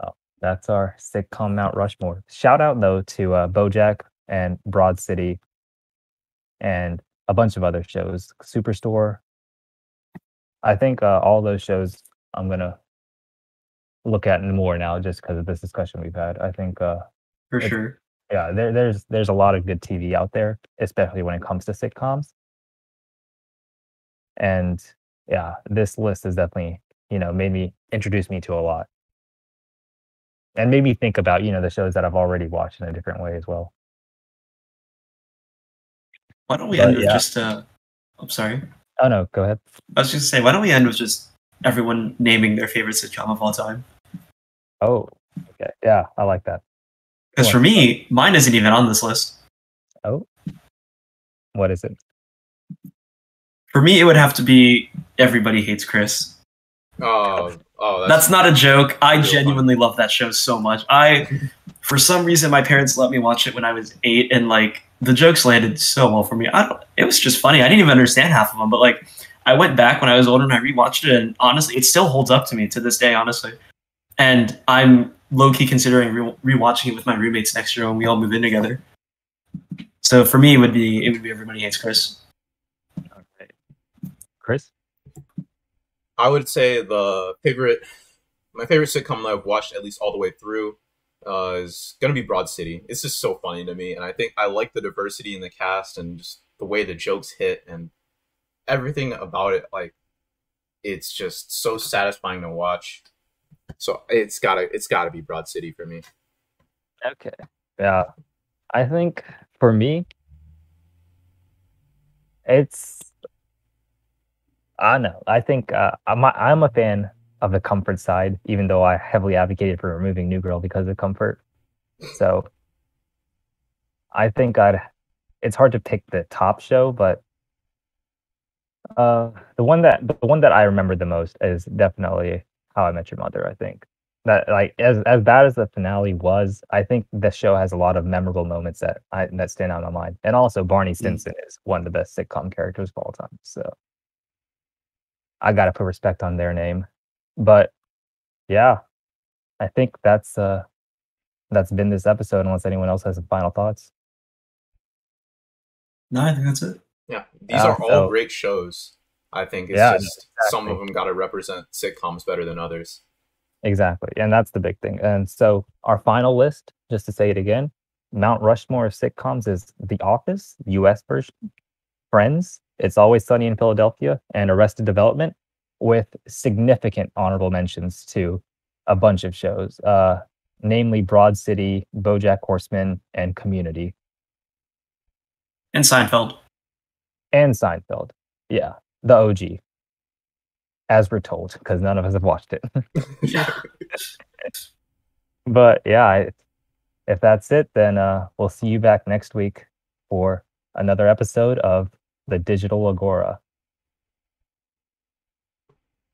Oh, that's our sitcom Mount Rushmore. Shout out though to BoJack and Broad City, and a bunch of other shows. Superstore. I think all those shows I'm gonna look at more now just because of this discussion we've had. I think For it's- sure. yeah, there's a lot of good TV out there, especially when it comes to sitcoms. And yeah, this list has definitely, made me introduce me to a lot. And made me think about, the shows that I've already watched in a different way as well. Why don't we But end with yeah. just I'm sorry. Oh no, go ahead. I was just saying, why don't we end with just everyone naming their favorite sitcom of all time? Oh, okay. Yeah, I like that. Because for me, mine isn't even on this list. Oh, what is it? For me, it would have to be Everybody Hates Chris. That's not a joke. I real genuinely love that show so much. For some reason, my parents let me watch it when I was 8, and like the jokes landed so well for me. It was just funny. I didn't even understand half of them, but like I went back when I was older and I rewatched it, and honestly, it still holds up to me to this day, honestly. And I'm low-key considering rewatching it with my roommates next year when we all move in together. So for me, it would be Everybody Hates Chris. Okay. Chris? I would say my favorite sitcom that I've watched at least all the way through is gonna be Broad City. It's just so funny to me, and I think I like the diversity in the cast and just the way the jokes hit and everything about it. Like, it's just so satisfying to watch. So it's gotta be Broad City for me. Okay. Yeah. I think for me, it's I don't know. I think I'm a fan of the comfort side, even though I heavily advocated for removing New Girl because of comfort. So I think it's hard to pick the top show, but the one that I remember the most is definitely How I Met Your Mother. I think that, like, as bad as the finale was, I think the show has a lot of memorable moments that stand out in my mind. And also Barney Stinson is one of the best sitcom characters of all time. So I gotta put respect on their name. But yeah, I think that's been this episode, unless anyone else has some final thoughts. No, I think that's it. Yeah, these are all great shows. I think it's just some of them got to represent sitcoms better than others. Exactly, and that's the big thing. And so our final list, just to say it again, Mount Rushmore of sitcoms is The Office, U.S. version, Friends, It's Always Sunny in Philadelphia, and Arrested Development, with significant honorable mentions to a bunch of shows, namely Broad City, Bojack Horseman, and Community. And Seinfeld. And Seinfeld. Yeah, the OG. As we're told, because none of us have watched it. But yeah, if that's it, then we'll see you back next week for another episode of the Digital Agora.